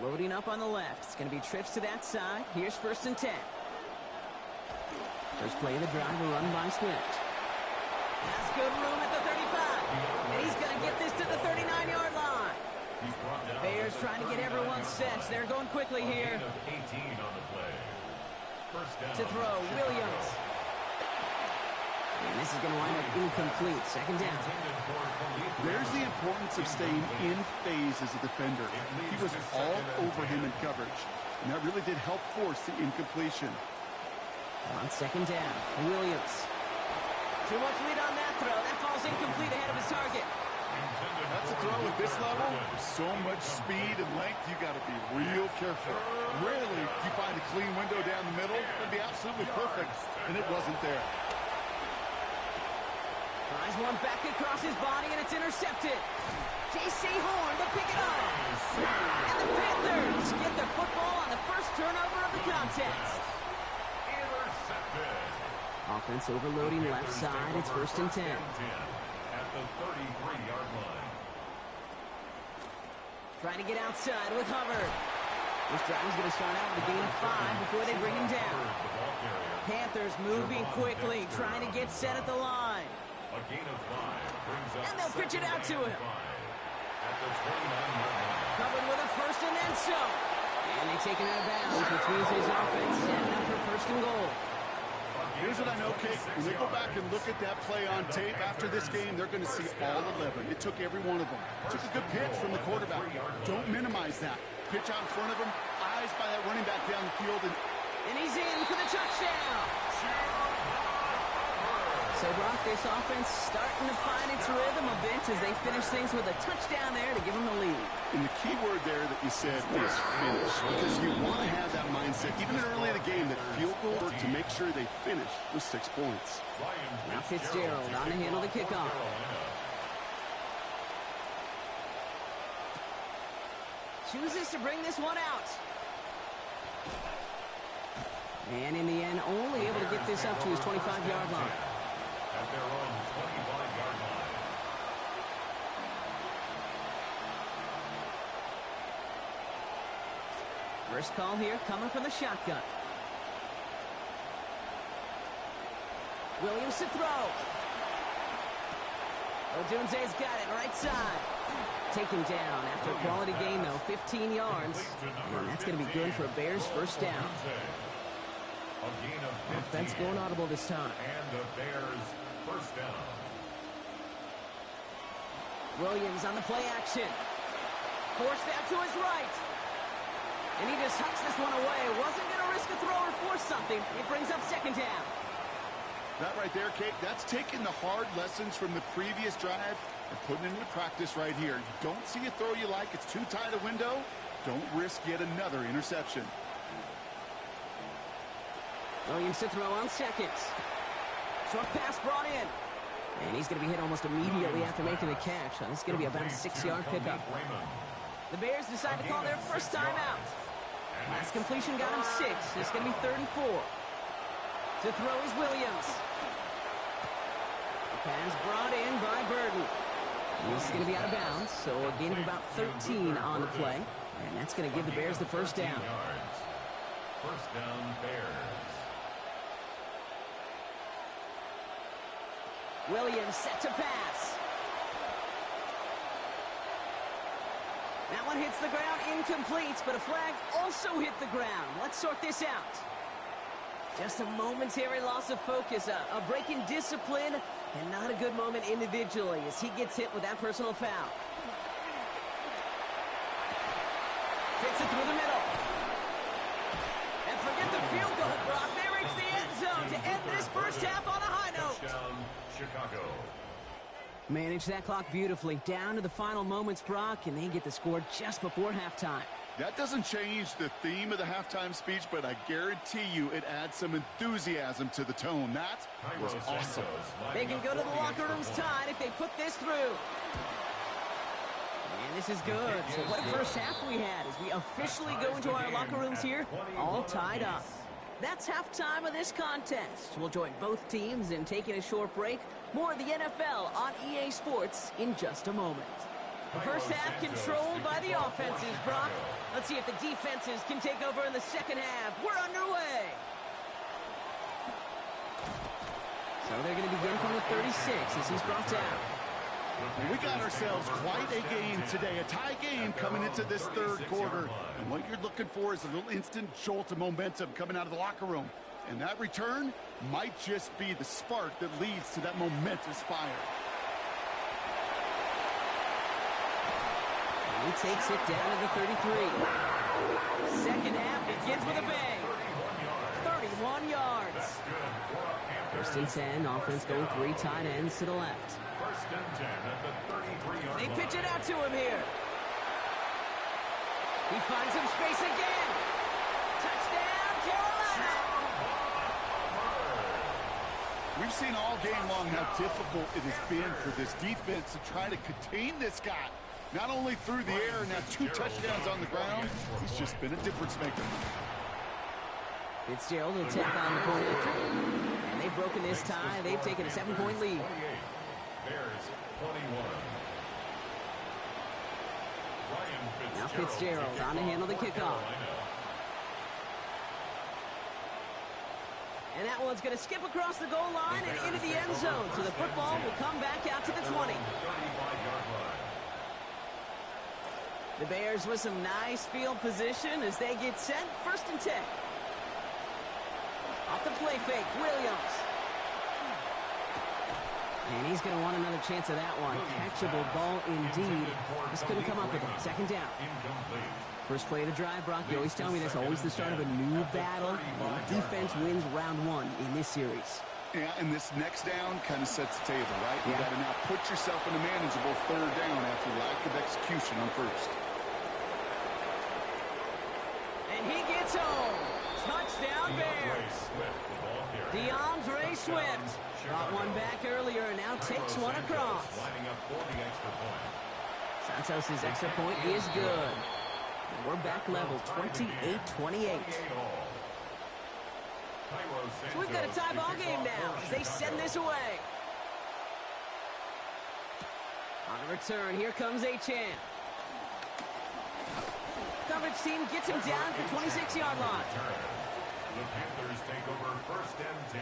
Loading up on the left. It's going to be trips to that side. Here's 1st and 10. First play of the drive, a run by Swift. Has good room at the 35. And he's going to get this to the 39-yard line. Bears trying to get everyone set. They're going quickly here. To throw, Williams. And this is going to wind up incomplete. 2nd down. There's the importance of staying in phase as a defender. He was all over him in coverage, and that really did help force the incompletion. On 2nd down, Williams. Too much lead on that throw. That falls incomplete ahead of his target. That's a throw at this level. With so much speed and length, you got to be real careful. Rarely do you find a clean window down the middle. That'd be absolutely perfect, and it wasn't there. Tries one back across his body, and it's intercepted. J.C. Horn to pick it up. And the Panthers get their football on the first turnover of the contest. Offense overloading left side. It's 1st and 10. At the 33-yard line. Trying to get outside with Hubbard. This drive is going to start out with a gain of 5 before they bring him down. Panthers moving quickly, trying to get set at the line. A gain of 5 brings up. And they'll pitch it out to him. At the 29-yard line. Covered with a 1st and then some. And they take him out of bounds, which means his offense setting up for 1st and goal. Here's what I know, Kate. When they go back and look at that play on tape after this game, they're going to see all 11. It took every one of them. Took a good pitch from the quarterback. Don't minimize that. Pitch out in front of him. Eyes by that running back down the field. And he's in for the touchdown. So, Brock, this offense starting to find its rhythm a bit as they finish things with a touchdown there to give them the lead. And the key word there that you said is finish. Because you want to have that mindset, even early in the game, that field goal to make sure they finish with 6 points. Now Fitzgerald on to handle the kickoff. Chooses to bring this one out. And in the end, only able to get this up to his 25-yard line. At their own 25-yard line. First call here coming from the shotgun. Williams to throw. Odunze's got it right side. Taken down after a quality gain, though, 15 yards. And that's going to be good for a Bears first down. Offense going audible this time. And the Bears first down. Williams on the play action. Forced out to his right. And he just hucks this one away. Wasn't going to risk ask a throw or force something, it brings up second down. That right there, Kate, that's taking the hard lessons from the previous drive and putting it into practice right here. You don't see a throw you like, it's too tight a window, don't risk yet another interception. Williams to throw on seconds. Short pass brought in. And he's going to be hit almost immediately after making the catch. So this is going to be about a 6-yard pickup. The Bears decide to call their first time out. Last completion got him 6. It's going to be 3rd and 4. To throw is Williams. Pass brought in by Burden. This is going to be out of bounds, so a gain of about 13 on the play. And that's going to give the Bears the first down. First down, Bears. Williams set to pass. That one hits the ground, incomplete, but a flag also hit the ground. Let's sort this out. Just a momentary loss of focus, a break in discipline, and not a good moment individually as he gets hit with that personal foul. Fits it through the middle. And forget the field goal, Brock. They reach the end zone to end this first half on a high note. Touchdown, Chicago. Manage that clock beautifully. Down to the final moments, Brock, and they get the score just before halftime. That doesn't change the theme of the halftime speech, but I guarantee you it adds some enthusiasm to the tone. That was awesome. They can go to the locker rooms tied if they put this through. And this is good. So what a first half we had as we officially go into our locker rooms here, all tied up. That's halftime of this contest. We'll join both teams in taking a short break. More of the NFL on EA Sports in just a moment. The first half controlled by the offenses, Brock. Let's see if the defenses can take over in the second half. We're underway. So they're going to begin from the 36 as he's brought down. We got ourselves quite a game today, a tie game coming into this third quarter. And what you're looking for is a little instant jolt of momentum coming out of the locker room. And that return might just be the spark that leads to that momentous fire. And he takes it down to the 33. Second half begins with a bang. 31 yards. First and 10, offense going 3 tight ends to the left. First and 10 at the 33-yard They line. pitch it out to him here. He finds some space again. Touchdown, Carolina. We've seen all game long how difficult it has been for this defense to try to contain this guy. Not only through the air, now 2 touchdowns on the ground. He's just been a difference maker. Fitzgerald will tap on the point after. And they've broken this tie. They've taken a 7-point lead. 28. Bears 21. Now Fitzgerald on to handle the kickoff. And that one's going to skip across the goal line and into the end zone. So the football will come back out to the 20. The Bears with some nice field position as they get set. First and 10. Off the play fake, Williams. And he's going to want another chance of that one. Catchable ball indeed. Just couldn't come up with it. Second down. First play of the drive, Brock. You always tell me that's always the start of a new battle. And defense wins round 1 in this series. Yeah, and this next down kind of sets the table, right? You got to now put yourself in a manageable third down after lack of execution on first. And he gets home. Touchdown, Bears. DeAndre Swift brought one back earlier and now takes one across. Santos' extra point is good. And we're back level, 28-28. So we've got a tie ball game now as they send this away. On the return, here comes Achane. Coverage team gets him down at the 26-yard line. The Panthers take over first and 10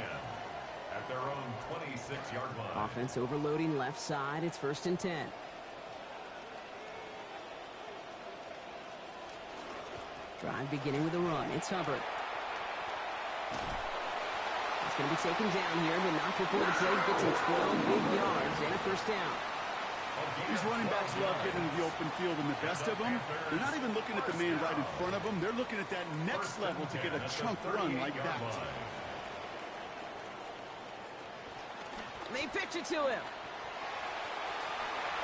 at their own 26-yard line. Offense overloading left side. It's first and 10. Drive beginning with a run. It's Hubbard. It's going to be taken down here, but not before the play gets him 12 big yards and a first down. These running backs love getting into the open field, and the best of them, they're not even looking at the man right in front of them. They're looking at that next level to get a chunk run like that. They pitch it to him.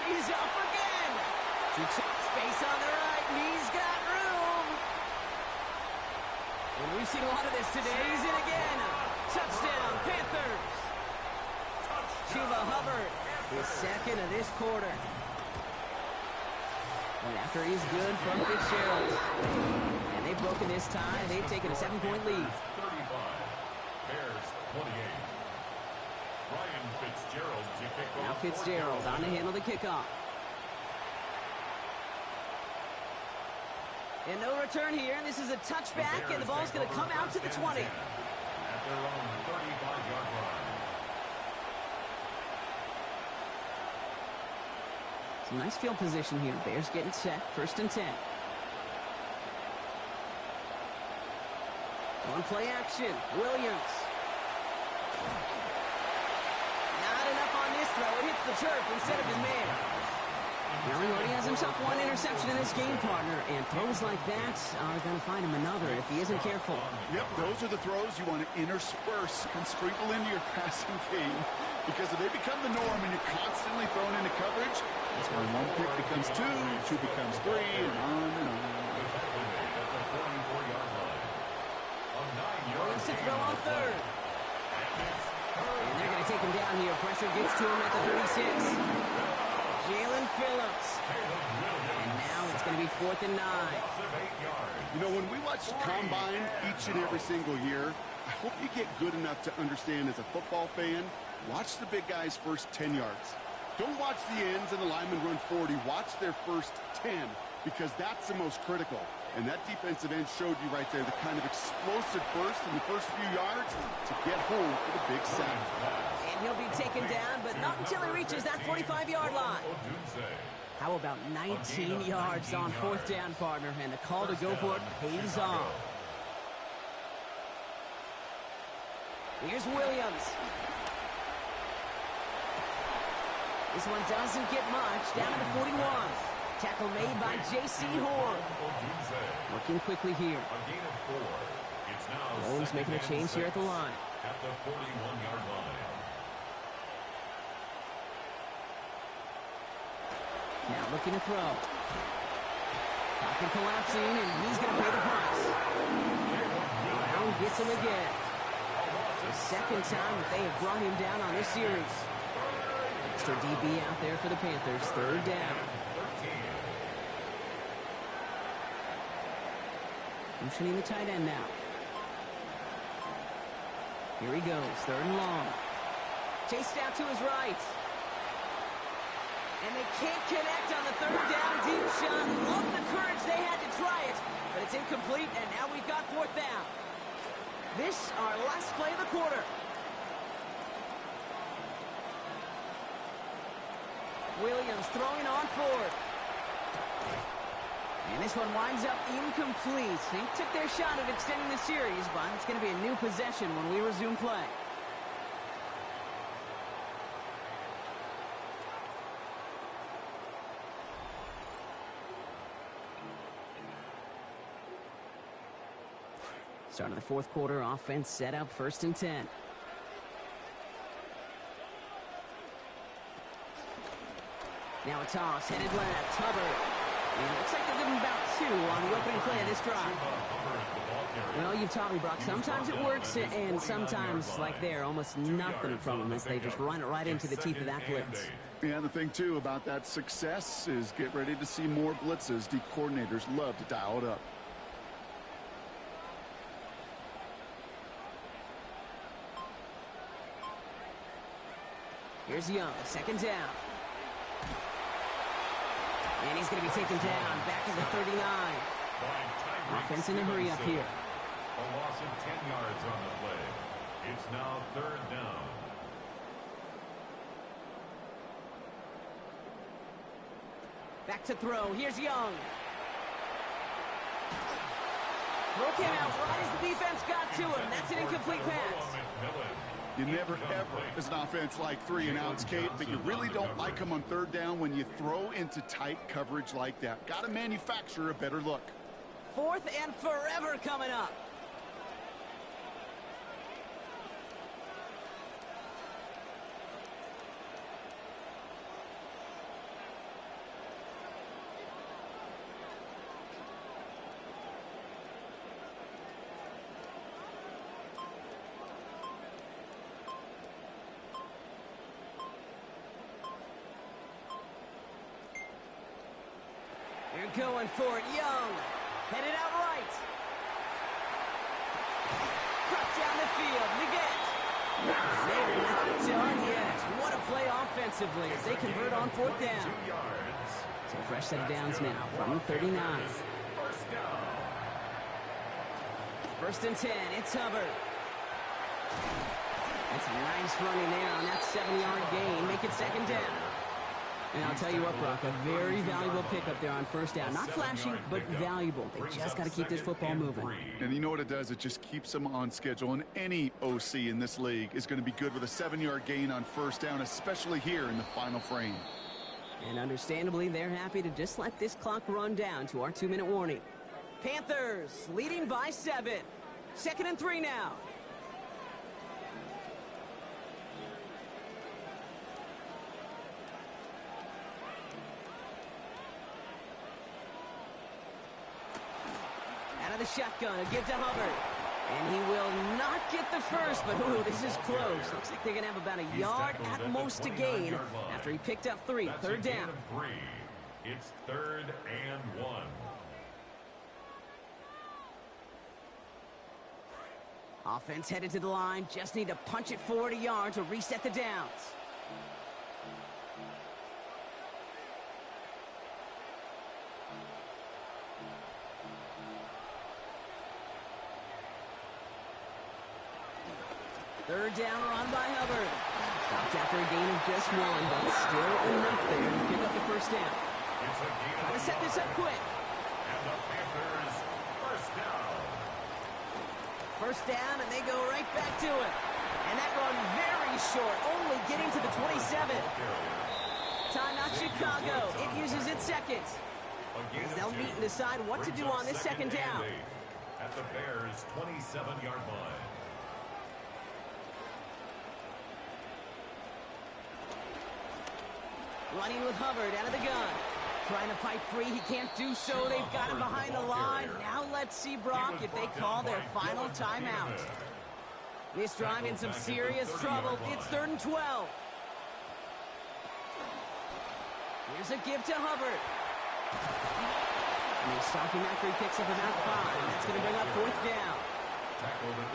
He's up again. Space on the right. He's got room. And we've seen a lot of this today. He's in again. Touchdown, Panthers. Chuba Hubbard, his second of this quarter. And after he's good from Fitzgerald. And they've broken this tie. They've taken a 7-point lead. 35. Bears 28. Ryan Fitzgerald to kick off. Now Fitzgerald on to handle the kickoff. And no return here. This is a touchback, and the ball's going to come out to the 20. At their own 35-yard line. Some nice field position here. Bears getting set. 1st and 10. On play action. Williams. Not enough on this throw. It hits the turf instead of his man. Now he already has himself one interception in this game, partner, and throws like that are going to find him another if he isn't careful. Yep, those are the throws you want to intersperse and sprinkle into your passing game, because if they become the norm and you're constantly thrown into coverage, that's when one pick becomes two becomes three, and on and on. Williams to throw on 3rd. And they're going to take him down here. Pressure gets to him at the 36. Jalen Phillips. And now it's going to be 4th and 9. You know, when we watch Combine each and every single year, I hope you get good enough to understand as a football fan, watch the big guys' first 10 yards. Don't watch the ends and the linemen run 40. Watch their first 10, because that's the most critical. And that defensive end showed you right there the kind of explosive burst in the first few yards to get home for the big sack. And he'll be taken down, but not until he reaches that 45-yard line. How about 19 yards on 4th down, partner? And the call to go for it pays off. Here's Williams. This one doesn't get much. Down to the 41. Tackle made by J.C. Horn. Working quickly here. Holmes making a change here at the line. At the 41-yard line. Now looking to throw. Pocket collapsing, and he's going to pay the price. Brown gets him again. The second time that they have brought him down on this series. Extra DB out there for the Panthers. 3rd down. Motioning the tight end now. Here he goes. 3rd and long. Chased out to his right. And they can't connect on the 3rd down deep shot. Love the courage they had to try it. But it's incomplete, and now we've got 4th down. This, our last play of the quarter. Williams throwing on 4th. And this one winds up incomplete. They took their shot at extending the series, but it's going to be a new possession when we resume play. Start of the 4th quarter, offense set up 1st and 10. Now a toss, headed left, Hubbard. And it looks like they're giving about 2 on the opening play of this drive. Well, you've taught me, Brock, sometimes it works, and sometimes, like there, almost nothing from them as they just run it right into the teeth of that blitz. Yeah, the thing, too, about that success is get ready to see more blitzes. D coordinators love to dial it up. Here's Young, 2nd down. And he's going to be taken down, back at the 39. Offense in a hurry up here. A loss of 10 yards on the play. It's now 3rd down. Back to throw. Here's Young. Throw came out right as the defense got to him. That's an incomplete pass. You never, ever, as an offense, like 3-and-outs, Kate, but you really don't like them on third down when you throw into tight coverage like that. Got to manufacture a better look. 4th and forever coming up. They're going for it. Young. Headed out right. Cut down the field. Leggett. They're not done yet. What a play offensively as they convert on 4th down. So fresh set of downs now from 39. 1st and 10. It's Hubbard. That's a nice running there on that 7-yard gain. Make it 2nd down. And I'll tell you what, Brock, a very valuable pickup there on 1st down. Not flashy, but valuable. They just got to keep this football moving. And you know what it does? It just keeps them on schedule. And any OC in this league is going to be good with a 7-yard gain on 1st down, especially here in the final frame. And understandably, they're happy to just let this clock run down to our 2-minute warning. Panthers leading by 7. 2nd and 3 now. Out of the shotgun, a give to Hubbard. And he will not get the first, but ooh, this is close. Looks like they're going to have about a yard at most to gain after he picked up 3. 3rd down. It's 3rd and 1. Offense headed to the line. Just need to punch it forward a yard to reset the downs. Third down run by Hubbard. Stopped after a gain of just 1, but still enough there to pick up the 1st down. Try to set this up quick. And the Panthers, 1st down. 1st down, and they go right back to it. And that run very short, only getting to the 27. Timeout Chicago. It uses its seconds. As they'll meet and decide what to do on this 2nd down. At the Bears' 27-yard line. Running with Hubbard out of the gun. Trying to fight free. He can't do so. They've got him behind the line. Now let's see, Brock, if they call their final timeout. This drive in some serious trouble. It's 3rd and 12. Here's a give to Hubbard. And they stop him after he picks up about 5. That's going to bring up 4th down.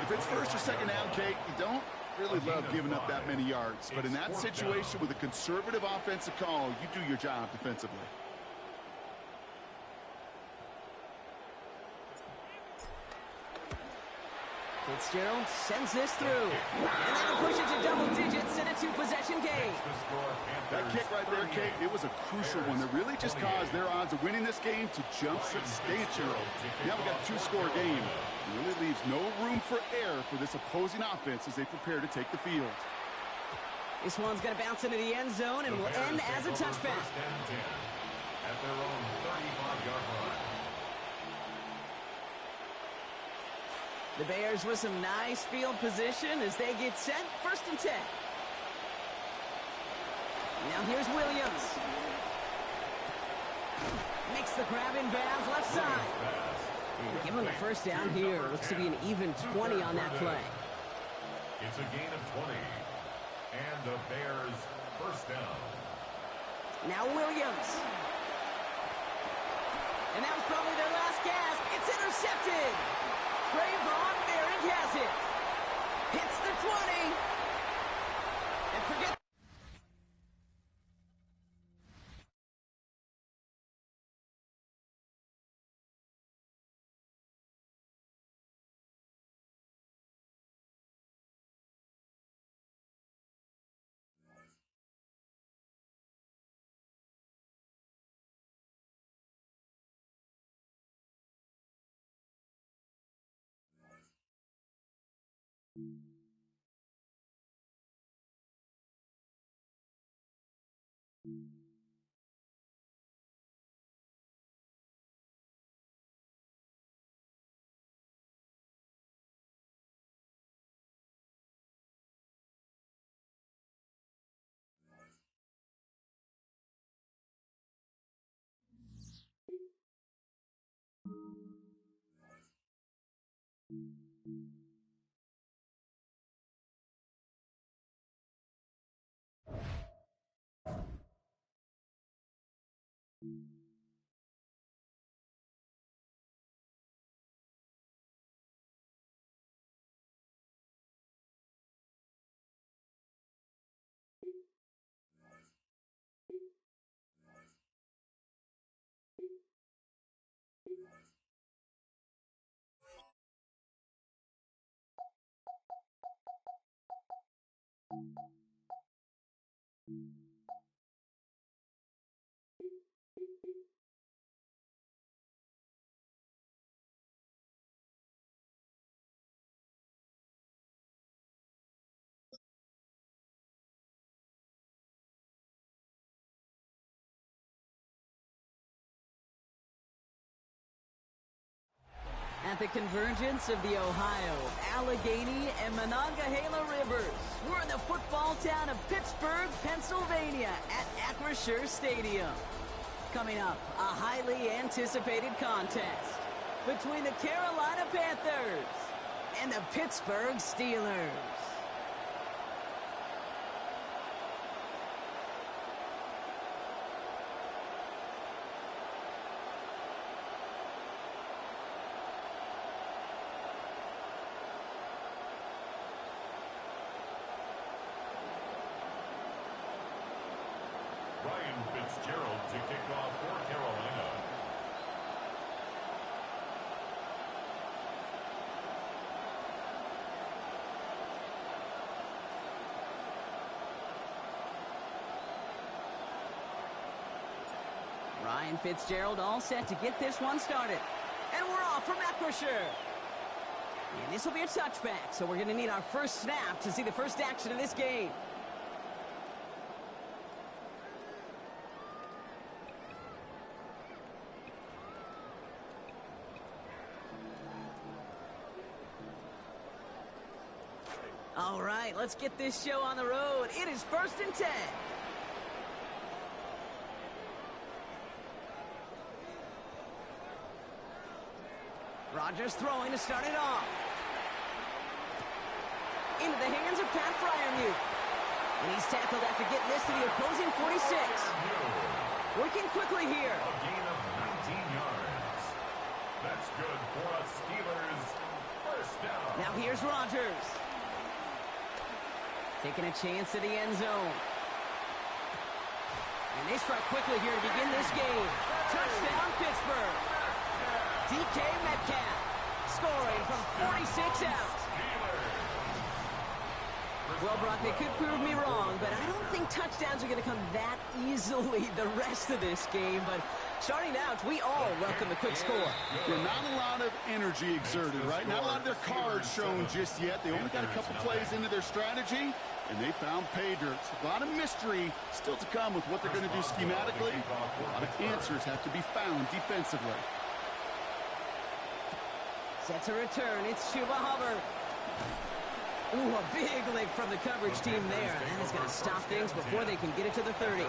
If it's 1st or 2nd down, Kate, you don't really love giving up that many yards. But in that situation with a conservative offensive call, you do your job defensively. Fitzgerald sends this through. And that'll push it to double digits and a 2-possession game. That kick right there, Kate, it was a crucial one that really just caused their odds of winning this game to jump substantially. Now we've got a 2-score game. It really leaves no room for error for this opposing offense as they prepare to take the field. This one's going to bounce into the end zone and will end as a touchback. At their own 35-yard line. The Bears with some nice field position as they get set. 1st and 10. Now here's Williams. Makes the grab in bounds left side. And give him the 1st down here. Looks to be an even 20 on that play. It's a gain of 20. And the Bears 1st down. Now Williams. And that was probably their last gasp. It's intercepted. Trayvon Merrick has it. Hits the 20. And forget At the convergence of the Ohio, Allegheny, and Monongahela Rivers, we're in the football town of Pittsburgh, Pennsylvania, at Acrisure Stadium. Coming up, a highly anticipated contest between the Carolina Panthers and the Pittsburgh Steelers. Ryan Fitzgerald to kick off for Carolina. Ryan Fitzgerald all set to get this one started. And we're off from Acrisure. And this will be a touchback, so we're going to need our first snap to see the first action of this game. All right, let's get this show on the road. It is 1st and 10. Rodgers throwing to start it off. Into the hands of Pat Fryermuth. And he's tackled after getting this to the opposing 46. Working quickly here. A gain of 19 yards. That's good for a Steelers first down. Now here's Rodgers. Taking a chance to the end zone. And they strike quickly here to begin this game. Touchdown, Pittsburgh. DK Metcalf scoring from 46 out. Well, Brock, they could prove me wrong, but I don't think touchdowns are going to come that easily the rest of this game. But starting out, we all welcome the quick score. Yeah, not a lot of energy exerted, right? Not a lot of their cards shown just yet. They only got a couple plays into their strategy, and they found pay dirt. A lot of mystery still to come with what they're going to do schematically. A lot of answers have to be found defensively. Set to return. It's Chuba Hubbard. Ooh, a big lick from the coverage team there. That is going to stop things before they can get it to the 30.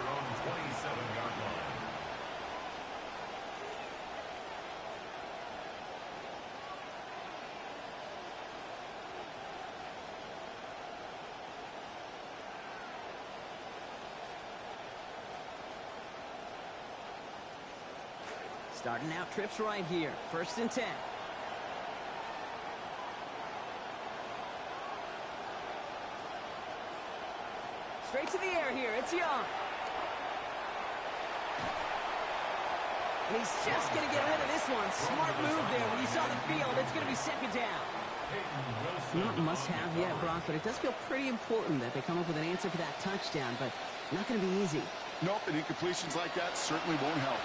Starting out trips right here. 1st and 10. Straight to the air here. It's Young. And he's just going to get rid of this one. Smart move there. When you saw the field, it's going to be 2nd down. Not must have yet, Brock, but it does feel pretty important that they come up with an answer for that touchdown, but not going to be easy. Nope, and incompletions like that certainly won't help.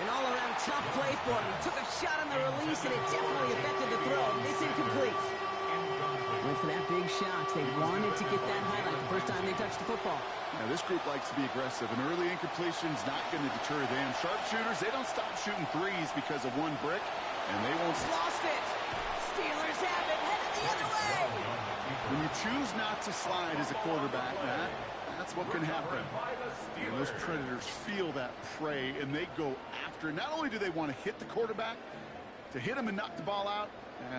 An all-around tough play for him. He took a shot on the release, and it definitely affected the throw. It's incomplete. Went for that big shot. They wanted to get that highlight the first time they touched the football. Now, this group likes to be aggressive. An early incompletion's not going to deter them. Sharpshooters, they don't stop shooting threes because of one brick, and they won't. Lost it. Steelers have it. Headed the other way. When you choose not to slide as a quarterback, that's what can happen. And those Predators feel that prey, and they go after. Not only do they want to hit the quarterback, to hit him and knock the ball out,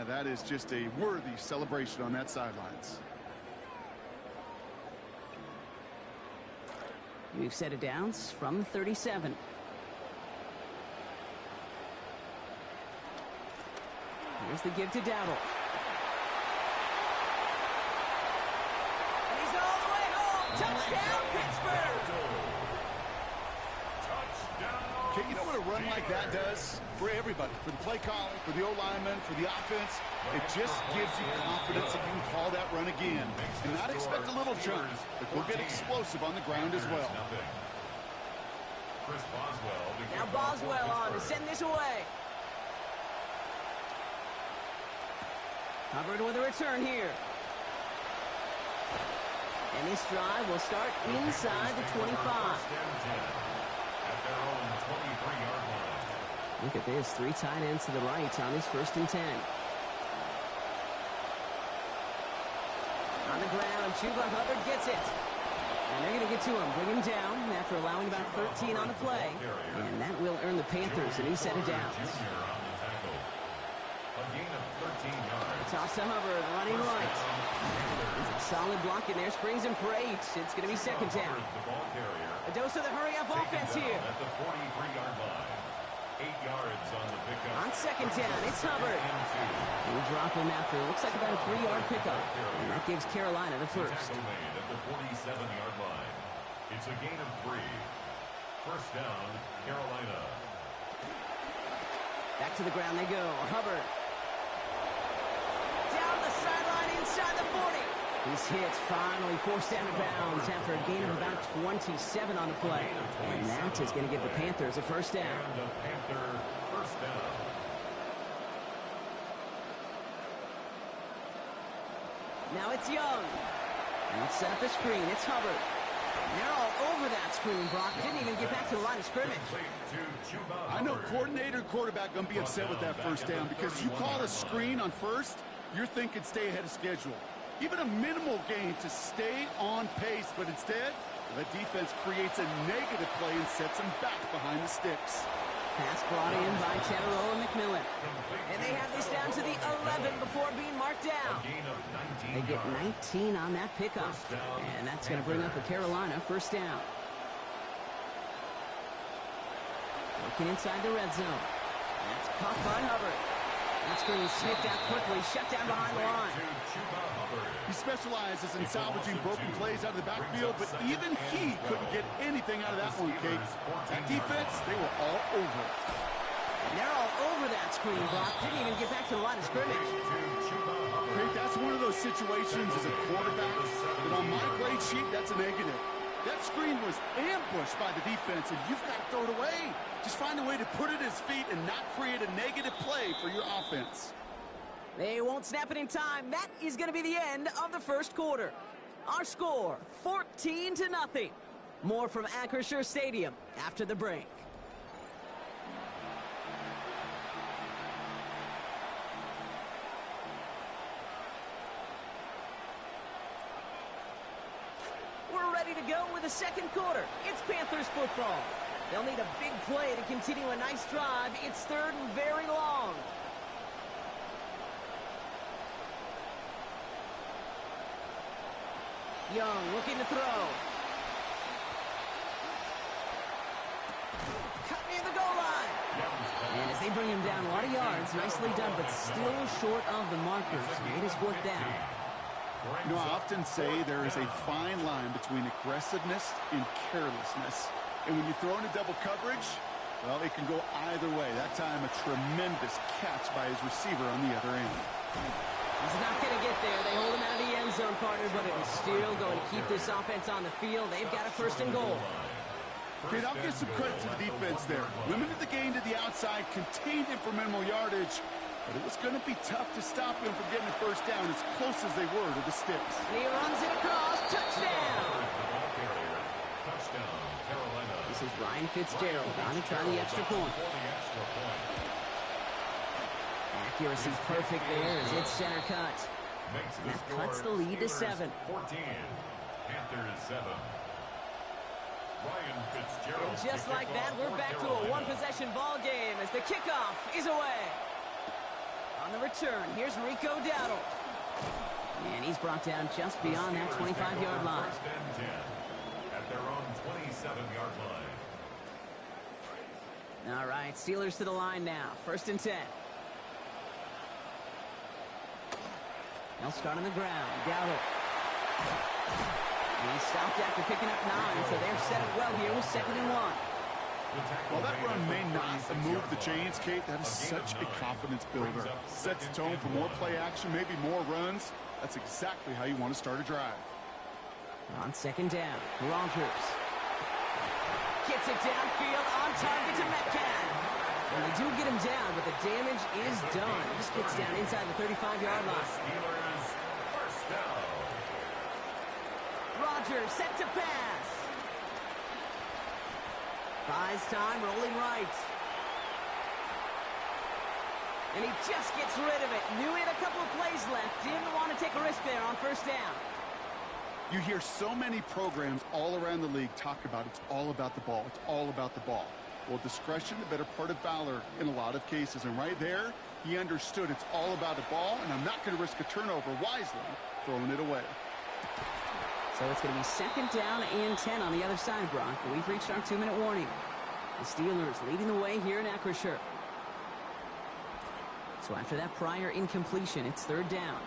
that is just a worthy celebration on that sidelines. We've set it down from 37. Here's the give to Dowdle. And he's all the way home. Touchdown, Pittsburgh! Okay, you know what a run like that does for everybody? For the play caller, for the O-lineman, for the offense. It just gives you confidence that you can call that run again. And not expect a little chunk, but we'll get explosive on the ground as well. Now Boswell on to send this away. Hubbard with a return here. And this drive will start inside the 25. Look at this, 3 tight ends to the right on his 1st and 10. On the ground, Chuba Hubbard gets it. And they're going to get to him, bring him down after allowing about 13 on the play. And that will earn the Panthers a new set of downs. Toss to Hubbard, running right. Solid block in there, springs him for 8. It's going to be 2nd down. A dose of the hurry-up offense here. At the 43-yard line. 8 yards on the pickup. On 2nd down, it's Hubbard. They drop him after, looks like about a 3-yard pickup. And that gives Carolina the 1st. At the 47-yard line. It's a gain of 3. 1st down, Carolina. Back to the ground they go. Hubbard. Down the sideline inside the 40. He's hit, finally forced out of bounds after a gain of about 27 on the play. And that is going to give the Panthers a 1st down. And the Panther 1st down. Now it's Young. And let's set up the screen. It's Hubbard. And they're all over that screen, Brock. Didn't even get back to the line of scrimmage. I know coordinator and quarterback going to be upset with that 1st down because you call a screen on 1st, you're thinking stay ahead of schedule. Even a minimal gain to stay on pace, but instead, the defense creates a negative play and sets them back behind the sticks. Pass brought in by Tedero and McMillan. And they have this down to the 11 before being marked down. They get 19 on that pickup. And that's going to bring up the Carolina 1st down. Looking inside the red zone. That's caught by Hubbard. That screen sniffed out quickly, shut down behind the line. He specializes in salvaging broken plays out of the backfield, but even he couldn't get anything out of that one, Kate. That defense, they were all over it. And they're all over that screen, Brock. Didn't even get back to the line of scrimmage. Kate, that's one of those situations as a quarterback that on my grade sheet, that's a negative. That screen was ambushed by the defense, and you've got to throw it away. Just find a way to put it at his feet and not create a negative play for your offense. They won't snap it in time. That is going to be the end of the 1st quarter. Our score, 14-0. More from Acrisure Stadium after the break. We're ready to go with the 2nd quarter. It's Panthers football. They'll need a big play to continue a nice drive. It's 3rd and very long. Young looking to throw. Cut near the goal line. And as they bring him down, a lot of yards. Nicely done, but still short of the markers. It is 4th down. You know, I often say there is a fine line between aggressiveness and carelessness. And when you throw into double coverage, well, it can go either way. That time, a tremendous catch by his receiver on the other end. He's not going to get there. They hold him out of the end zone, Carter, but it is still going to keep this offense on the field. They've got a 1st and goal. Kate, I'll give some credit to the defense there. Limited the gain to the outside, contained it for minimal yardage, But it was going to be tough to stop him from getting a first down as close as they were to the sticks. And he runs it across. Touchdown! Touchdown, Carolina. This is Ryan Fitzgerald on to try the extra point. Accuracy perfect there as it's center cut. And that cuts the lead to 7. 14. Panthers 7. Ryan Fitzgerald. And just like that, we're back to a one-possession ball game as the kickoff is away. On the return, here's Rico Dowdle. And he's brought down just beyond that 25-yard line. First and 10 at their own 27-yard line. All right, Steelers to the line now. First and 10. They'll start on the ground. Dowdle. And he stopped after picking up 9, so they're set up well here with 2nd and 1. While that run may not move the chains, Kate, that is such a confidence builder. Sets the tone for more play action, maybe more runs. That's exactly how you want to start a drive. On 2nd down, Rogers gets it downfield on target to Metcalf. And they do get him down, but the damage is done. Just gets down inside the 35-yard line. Steelers first down. Rogers set to pass. Buys time, rolling right. And he just gets rid of it. Knew he had a couple of plays left. Didn't want to take a risk there on first down. You hear so many programs all around the league talk about it's all about the ball. It's all about the ball. Well, discretion, the better part of valor in a lot of cases. And right there, he understood it's all about the ball, and I'm not going to risk a turnover wisely, throwing it away. So it's going to be 2nd down and 10 on the other side, Brock. But we've reached our 2-minute warning. The Steelers leading the way here in Acrisure. So after that prior incompletion, it's 3rd down.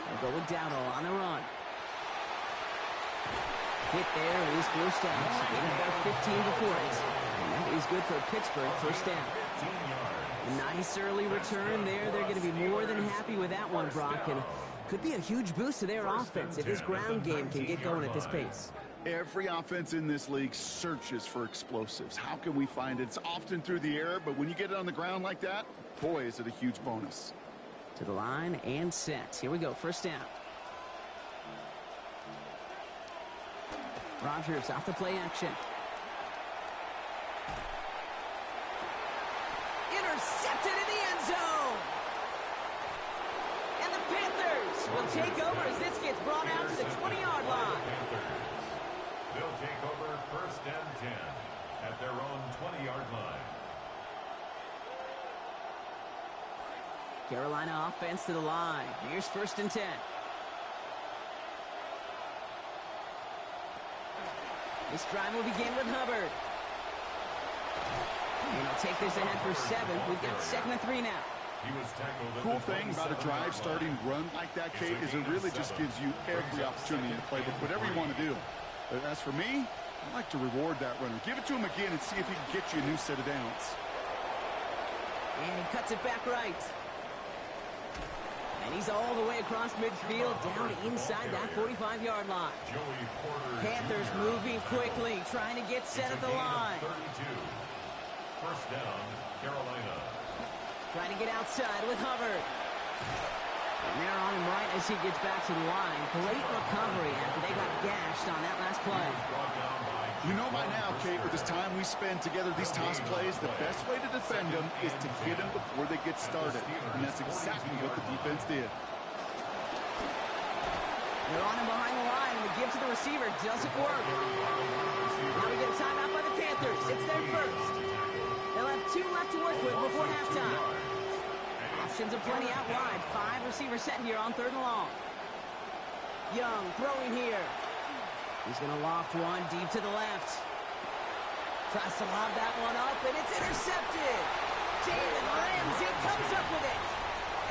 They'll go with Dowdle on the run. Hit there is forced out. So they have about 15 before it. And that is good for Pittsburgh. First down. A nice early return there. They're going to be more than happy with that one, Brock. And could be a huge boost to their offense if this ground game can get going at this pace. Every offense in this league searches for explosives. How can we find it? It's often through the air, but when you get it on the ground like that, boy, is it a huge bonus. To the line and set. Here we go. First down. Rogers off the play action. Intercepted in the end zone. And the Panthers will take over as this gets brought out to the 20-yard line. They'll take over first and 10 at their own 20-yard line. Carolina offense to the line. Here's 1st and 10. This drive will begin with Hubbard. And he'll take this ahead for 7. We've got 2nd and 3 now. Cool thing about a drive starting run like that, Kate, is it really just gives you every opportunity in the playbook, whatever you want to do. But as for me, I like to reward that runner. Give it to him again and see if he can get you a new set of downs. And he cuts it back right. And he's all the way across midfield down inside that 45-yard line. Panthers moving quickly, trying to get set at the line. First down, Carolina. Trying to get outside with Hubbard. And they're on him right as he gets back to the line. Great recovery after they got gashed on that last play. You know by now, Kate, with this time we spend together, these toss plays, the best way to defend them is to hit them before they get started. And that's exactly what the defense did. They're on him behind the line, and the give to the receiver doesn't work. Now we get a timeout by the Panthers. It's their first. They'll have 2 left to work with before halftime. Options are plenty out wide. 5 receivers set here on 3rd and long. Young throwing here. He's going to loft one deep to the left. Tries to lob that one up, and it's intercepted. Jalen Ramsey comes up with it.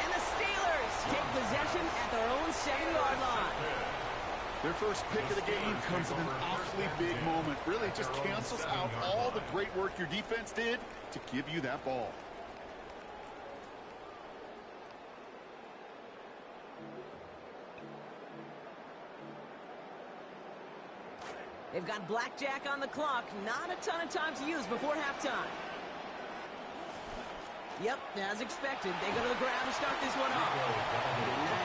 And the Steelers take possession at their own 7-yard line. Their first pick of the game comes at an awfully big moment. Really just cancels out all the great work your defense did to give you that ball. They've got blackjack on the clock. Not a ton of time to use before halftime. Yep, as expected. They go to the ground to start this one off.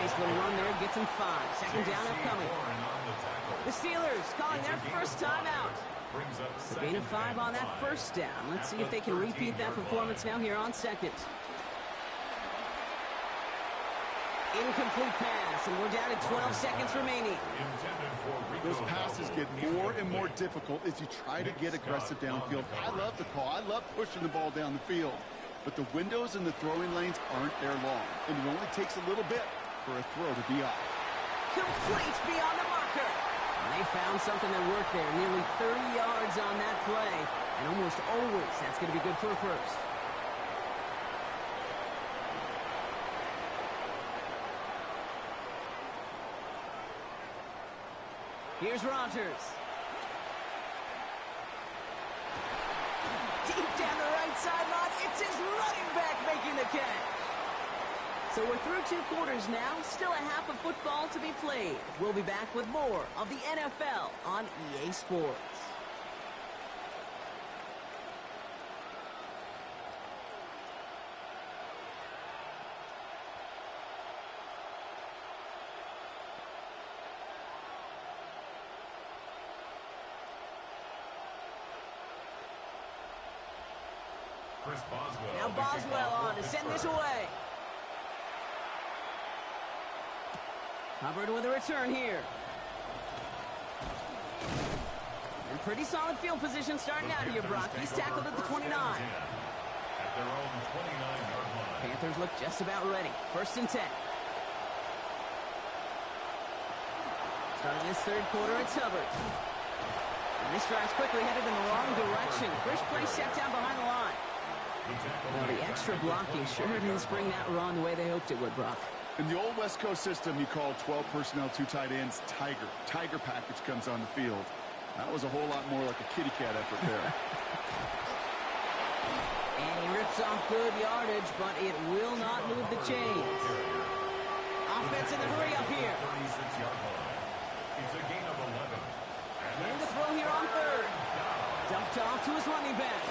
Nice little run there. Gets them 5. Second down upcoming. The Steelers calling their first time out. A gain of 5 on that first down. Let's see if they can repeat that performance now here on second. Incomplete pass, and we're down to 12 seconds remaining. Those passes get more and more difficult as you try to get aggressive downfield. I love the call. I love pushing the ball down the field. But the windows in the throwing lanes aren't there long, and it only takes a little bit for a throw to be off. Complete beyond the marker. And they found something that worked there. Nearly 30 yards on that play. And almost always that's going to be good for a first. Here's Rodgers. Deep down the right sideline, it's his running back making the catch. So we're through 2 quarters now, still a half of football to be played. We'll be back with more of the NFL on EA Sports. Now Boswell on to send this away. Hubbard with a return here. And pretty solid field position starting out here, Brock. He's tackled at the 29. Panthers look just about ready. First and 10. Starting this third quarter, it's Hubbard. And this drive's quickly headed in the wrong direction. First play set down behind the line. Well, the extra blocking sure didn't spring that run the way they hoped it would, Brock. In the old West Coast system, you call 12 personnel, 2 tight ends, Tiger. Tiger package comes on the field. That was a whole lot more like a kitty cat effort there. And he rips off good yardage, but it will not move the chains. Offense in the hurry up here. It's a gain of 11. Getting the throw here on third. Dumped off to his running back.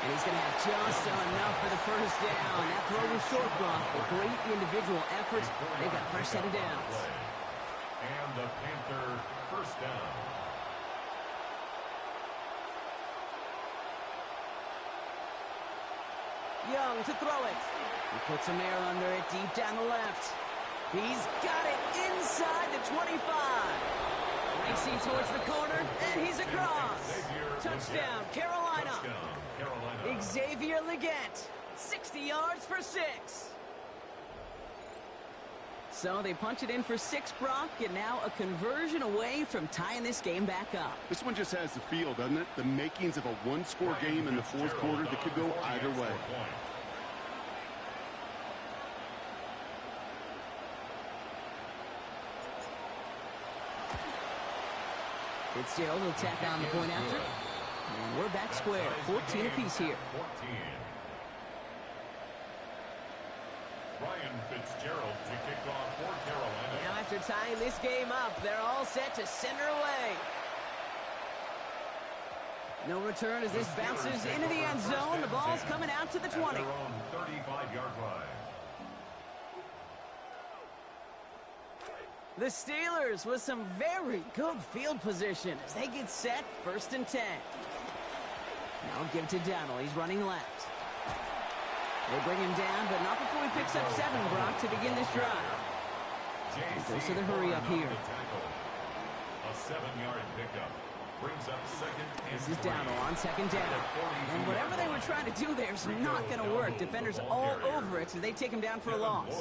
And he's going to have just enough for the first down. That throw was short, Brock. A great individual effort. They've got first set of downs. And the Panther first down. Young to throw it. He puts some air under it deep down the left. He's got it inside the 25. Racing towards the corner, and he's across. Touchdown, Carolina. Xavier Legette, 60 yards for 6. So they punch it in for 6, Brock, and now a conversion away from tying this game back up. This one just has the feel, doesn't it? The makings of a one-score game in the fourth quarter that could go either way. Fitzgerald will tack on the point after. And we're back square, 14 apiece here. Ryan Fitzgerald to kick off for Carolina. Now after tying this game up, they're all set to send her away. No return as this bounces into the end zone. The ball's coming out to the 20. 35-yard line. The Steelers with some very good field position as they get set, first and 10. Now give to Dowdle. He's running left. They bring him down, but not before he picks up 7, Brock, to begin this drive. He goes to the hurry up here. A 7-yard pickup. Brings up second and This is Dowdle on second down. And whatever they were trying to do there is not going to work. Defenders all over it as they take him down for a loss.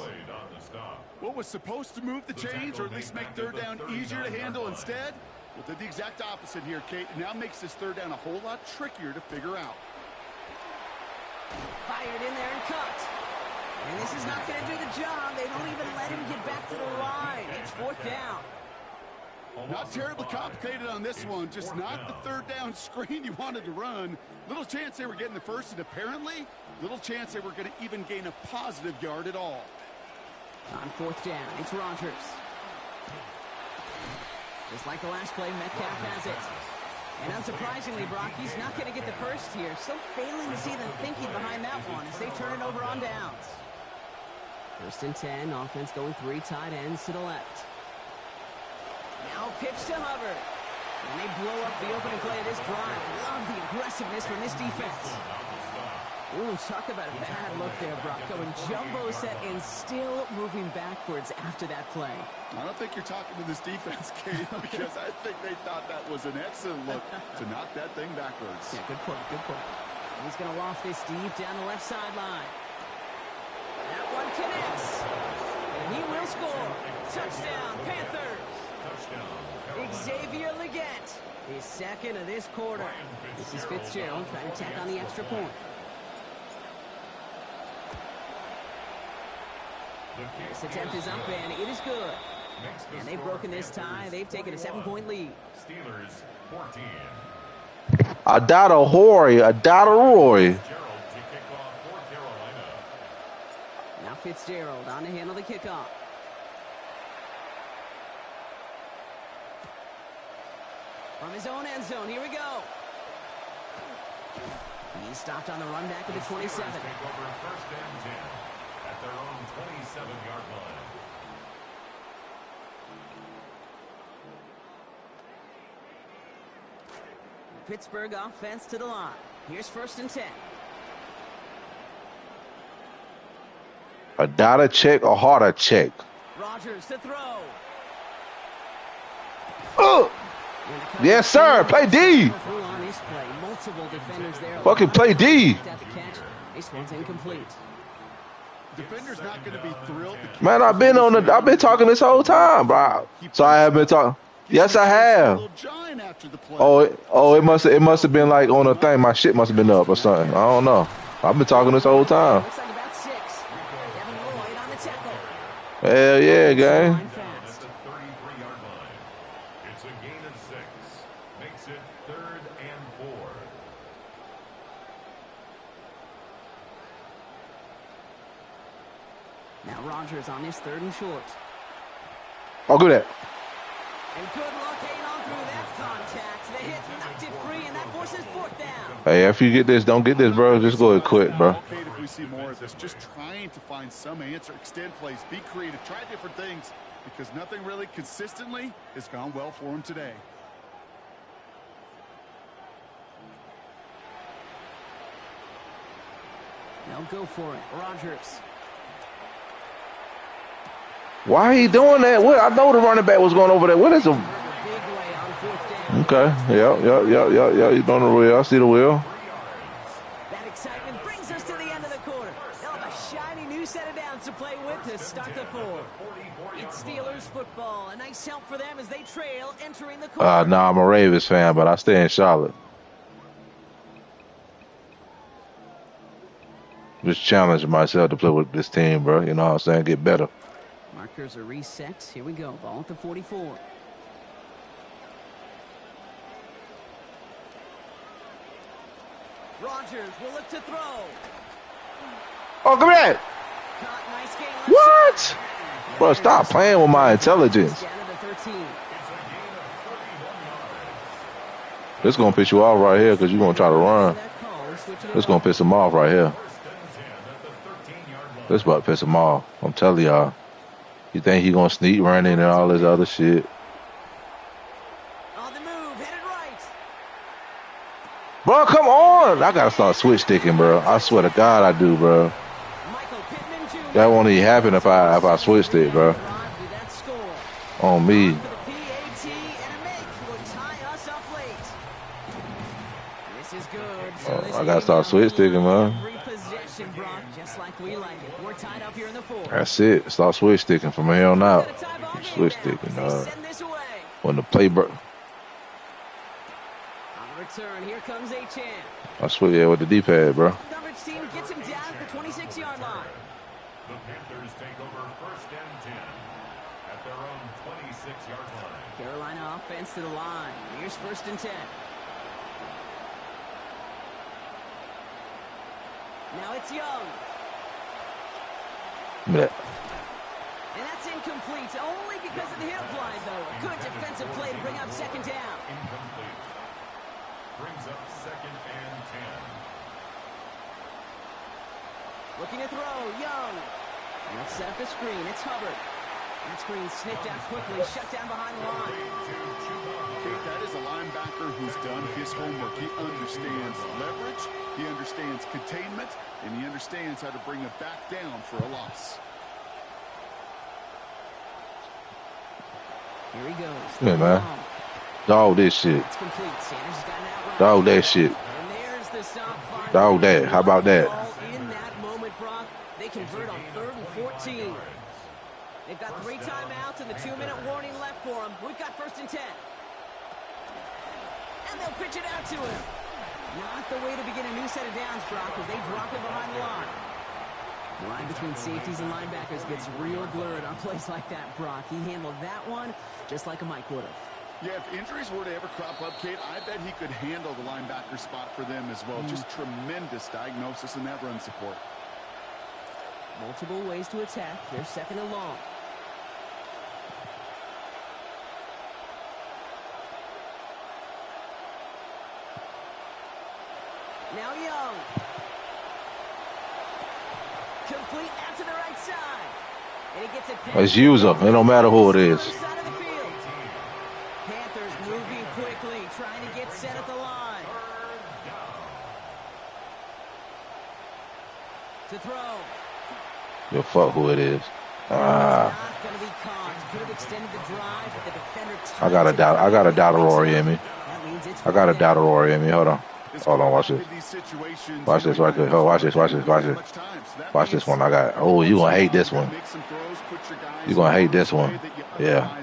What was supposed to move the chains, or at least make third down easier to handle instead? Well, did the exact opposite here, Kate. It now makes this third down a whole lot trickier to figure out. Fired in there and cut. And this is not going to do the job. They don't even let him get back to the line. It's fourth down. Not terribly complicated on this one. Just not the third down screen you wanted to run. Little chance they were getting the first, and apparently little chance they were going to even gain a positive yard at all. On fourth down, it's Rodgers. Just like the last play, Metcalf has it. And unsurprisingly, Brock, he's not going to get the first here. Still failing to see the thinking behind that one as they turn it over on downs. 1st and 10, offense going 3 tight ends to the left. Now pitch to Hubbard. And they blow up the opening play of this drive. Love the aggressiveness from this defense. Ooh, talk about a bad look there, Brock. Going jumbo set and still moving backwards after that play. I don't think you're talking to this defense, Kate, because I think they thought that was an excellent look to knock that thing backwards. Yeah, good point, good point. He's going to loft this deep down the left sideline. That one connects. And he will score. Touchdown, Panthers. Xavier Leggett, his second of this quarter. This is Fitzgerald trying to tack on the extra point. This attempt is up, and it is good. And they've broken this tie. They've taken a 7-point lead. Steelers 14. Roy. Now Fitzgerald on to handle the kickoff. From his own end zone, here we go. He stopped on the run back at the 27. Take over 1st and 10 at their own 27-yard line. Pittsburgh offense to the line. Here's 1st and 10. A data check, a harder check. Rodgers to throw. Yes, sir. Play D. Fucking play D. This one's incomplete. Defender's not going to be thrilled. Man, I've been talking this whole time, bro. So I have been talking. Yes, I have. It must have been like on a thing. My shit must have been up or something. I don't know. I've been talking this whole time. Looks like about 6. Devin Lloyd on the tackle. Hell yeah, gang. It's a gain of 6. Makes it 3rd and 4. Now Rodgers on his 3rd and short. I'll do that. And good luck hanging on through that contact. The hit knocked it free, and that forces 4th down. Hey, if you get this, don't get this, bro. Just go ahead quick, bro. Okay, if we see more of this, just trying to find some answer, extend plays, be creative, try different things, because nothing really consistently has gone well for him today. Now go for it, Rodgers. Why he doing that? What? I know the running back was going over there. What is him? Okay. Yep. He's doing the wheel. I see the wheel. That excitement brings us to the end of the quarter. They'll have a shiny new set of downs to play with to start the 4th. It's Steelers football. A nice help for them as they trail entering the quarter. Nah, I'm a Ravens fan, but I stay in Charlotte. Just challenging myself to play with this team, bro. You know what I'm saying? Get better. Markers are reset. Here we go. Ball at the 44. Rodgers will look to throw. Oh, come here. Nice game. What? Bro, stop playing with my intelligence. Down to the 13. This going to piss you off right here because you're going to try to run. This going to piss him off right here. This about to piss him off. I'm telling y'all. You think he going to sneak running and all this other shit? On the move, headed right. Bro, come on. I got to start switch sticking, bro. I swear to God I do, bro. That won't even happen if I switch stick, bro. On me. Oh, I got to start switch sticking, man. That's it. Start switch sticking from here on out. Switch sticking, when the play break. Here comes H.M. I switch with the D-pad, bro. Coverage team gets him down at the 26-yard line. The Panthers take over 1st and 10 at their own 26-yard line. Carolina offense to the line. Here's 1st and 10. Now it's Young. Yeah. And that's incomplete, only because of the hit applied, though. A good defensive play to bring up 2nd down. Incomplete. Looking to throw, Young. Let's set up the screen. It's Hubbard. That screen sniffed out quickly, shut down behind the line. Kate, that is a linebacker who's done his homework. He understands leverage, he understands containment, and he understands how to bring it back down for a loss. Here he goes. Yeah, man. Dog this shit. It's complete. Sanders has gotten out. Dog that shit. And there's the stop. Dog that. How about that? In that moment, Brock, they convert on 3rd and 14. They've got 3 timeouts and the 2-minute warning left for them. We've got 1st and 10. And they'll pitch it out to him. Not the way to begin a new set of downs, Brock, as they drop it behind the line. The line between safeties and linebackers gets real blurred on plays like that, Brock. He handled that one just like a Mike would have. Yeah, if injuries were to ever crop up, Kate, I bet he could handle the linebacker spot for them as well. Just tremendous diagnosis in that run support. Multiple ways to attack. Here's 2nd and long. Now Young. Complete out to the right side. And he gets it. Let's use them. It don't matter who it is. Panthers moving quickly, trying to get set at the line. To throw. Yo, fuck who it is. I got a doubt of Rory in me. I got a doubt of Rory in me. Hold on. Hold on, watch this. Watch this right there. Oh, watch this, watch this, watch this. Watch this one I got. Oh, you gonna hate this one. You gonna hate this one. Yeah.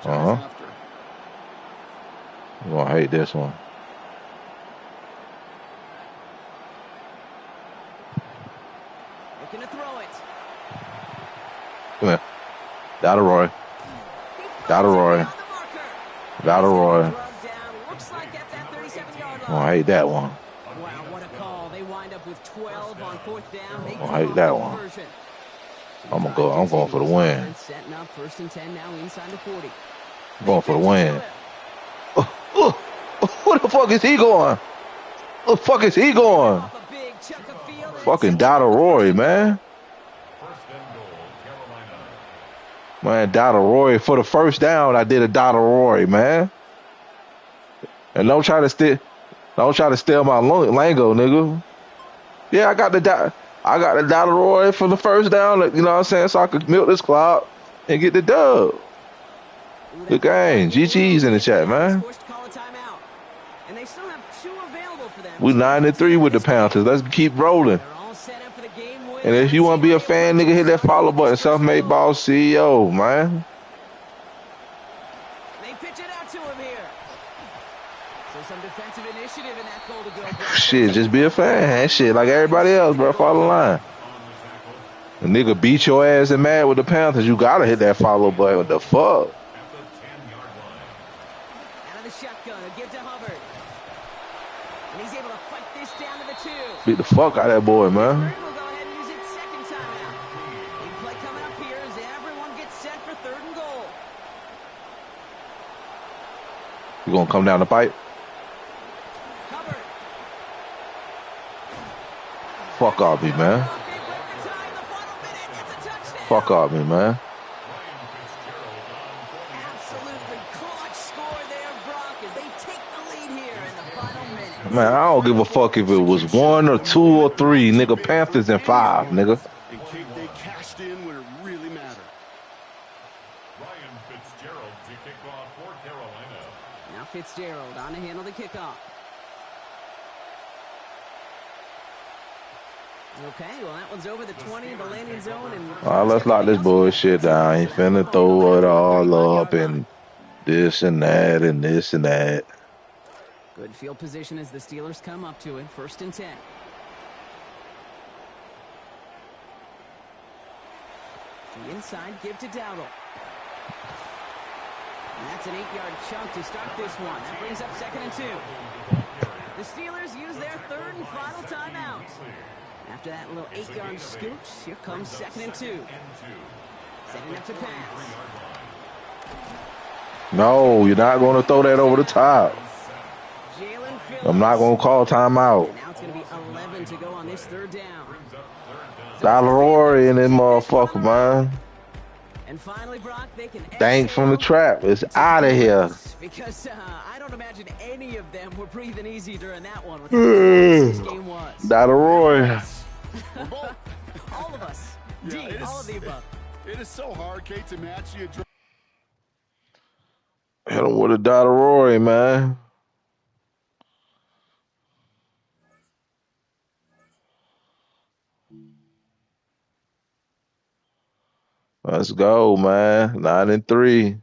Uh-huh. You gonna hate this one. Looking to throw it. Come here. Doubt of Rory. Doubt of Rory. Doubt of Rory. I hate that one. Wow, what a call. They wind up with 12 on 4th down. I hate that one. I'm going for the win. Setting up 1st and 10 now inside the 40. I'm going for the win. Where the fuck is he going? Where the fuck is he going? Fucking doubt of Rory, man. Man, doubt of Rory for the 1st down. I did a doubt of Rory, man. And don't try to steal my lingo, nigga. Yeah, I got the doubt of Rory for the 1st down. You know what I'm saying? So I could milk this clock and get the dub. Good game. GG's in the chat, man. We 9-3 with the Panthers. Let's keep rolling. And if you want to be a fan, nigga, hit that follow button. Self-made boss CEO, man. They pitch it out to him here. So some defensive initiative in that goal to go. Shit, just be a fan. Shit, like everybody else, bro. Follow the line. A nigga beat your ass and mad with the Panthers. You gotta hit that follow button. What the fuck? Out of the shotgun, give to Hubbard. And he's able to fight this down to the 2. Beat the fuck out of that boy, man. You gonna come down the pipe? Fuck off me, man. Fuck off me, man. Absolutely clutch score there, Brock, as they take the lead here in the final minute. Man, I don't give a fuck if it was 1 or 2 or 3, nigga. Panthers in 5, nigga. They cashed in when it really mattered. Now Fitzgerald on to handle the kickoff. Okay, well that one's over the 20, the landing zone. And all right, let's lock this bullshit down. Ain't finna throw it all up and this and that and this and that. Good field position as the Steelers come up to it. 1st and 10. The inside give to Dowdle. And that's an 8-yard chunk to start this one. That brings up 2nd and 2. The Steelers use their 3rd and final timeout. After that little 8-yard scoot, here comes 2nd and 2. Setting up to pass. No, you're not going to throw that over the top. Jalen I'm not gonna call timeout. And now it's going to be 11 to go on this third down. Dollar Rory and this motherfucker, man. And finally, Brock, they can Dank from the trap is out of here. Because I don't imagine any of them were breathing easy during that one with how close this game was. Dollar Rory. All of us. Yeah, All of the above. It is so hard, Kate, to match you. Hit him with a Dollar Rory, man. Let's go, man. 9-3.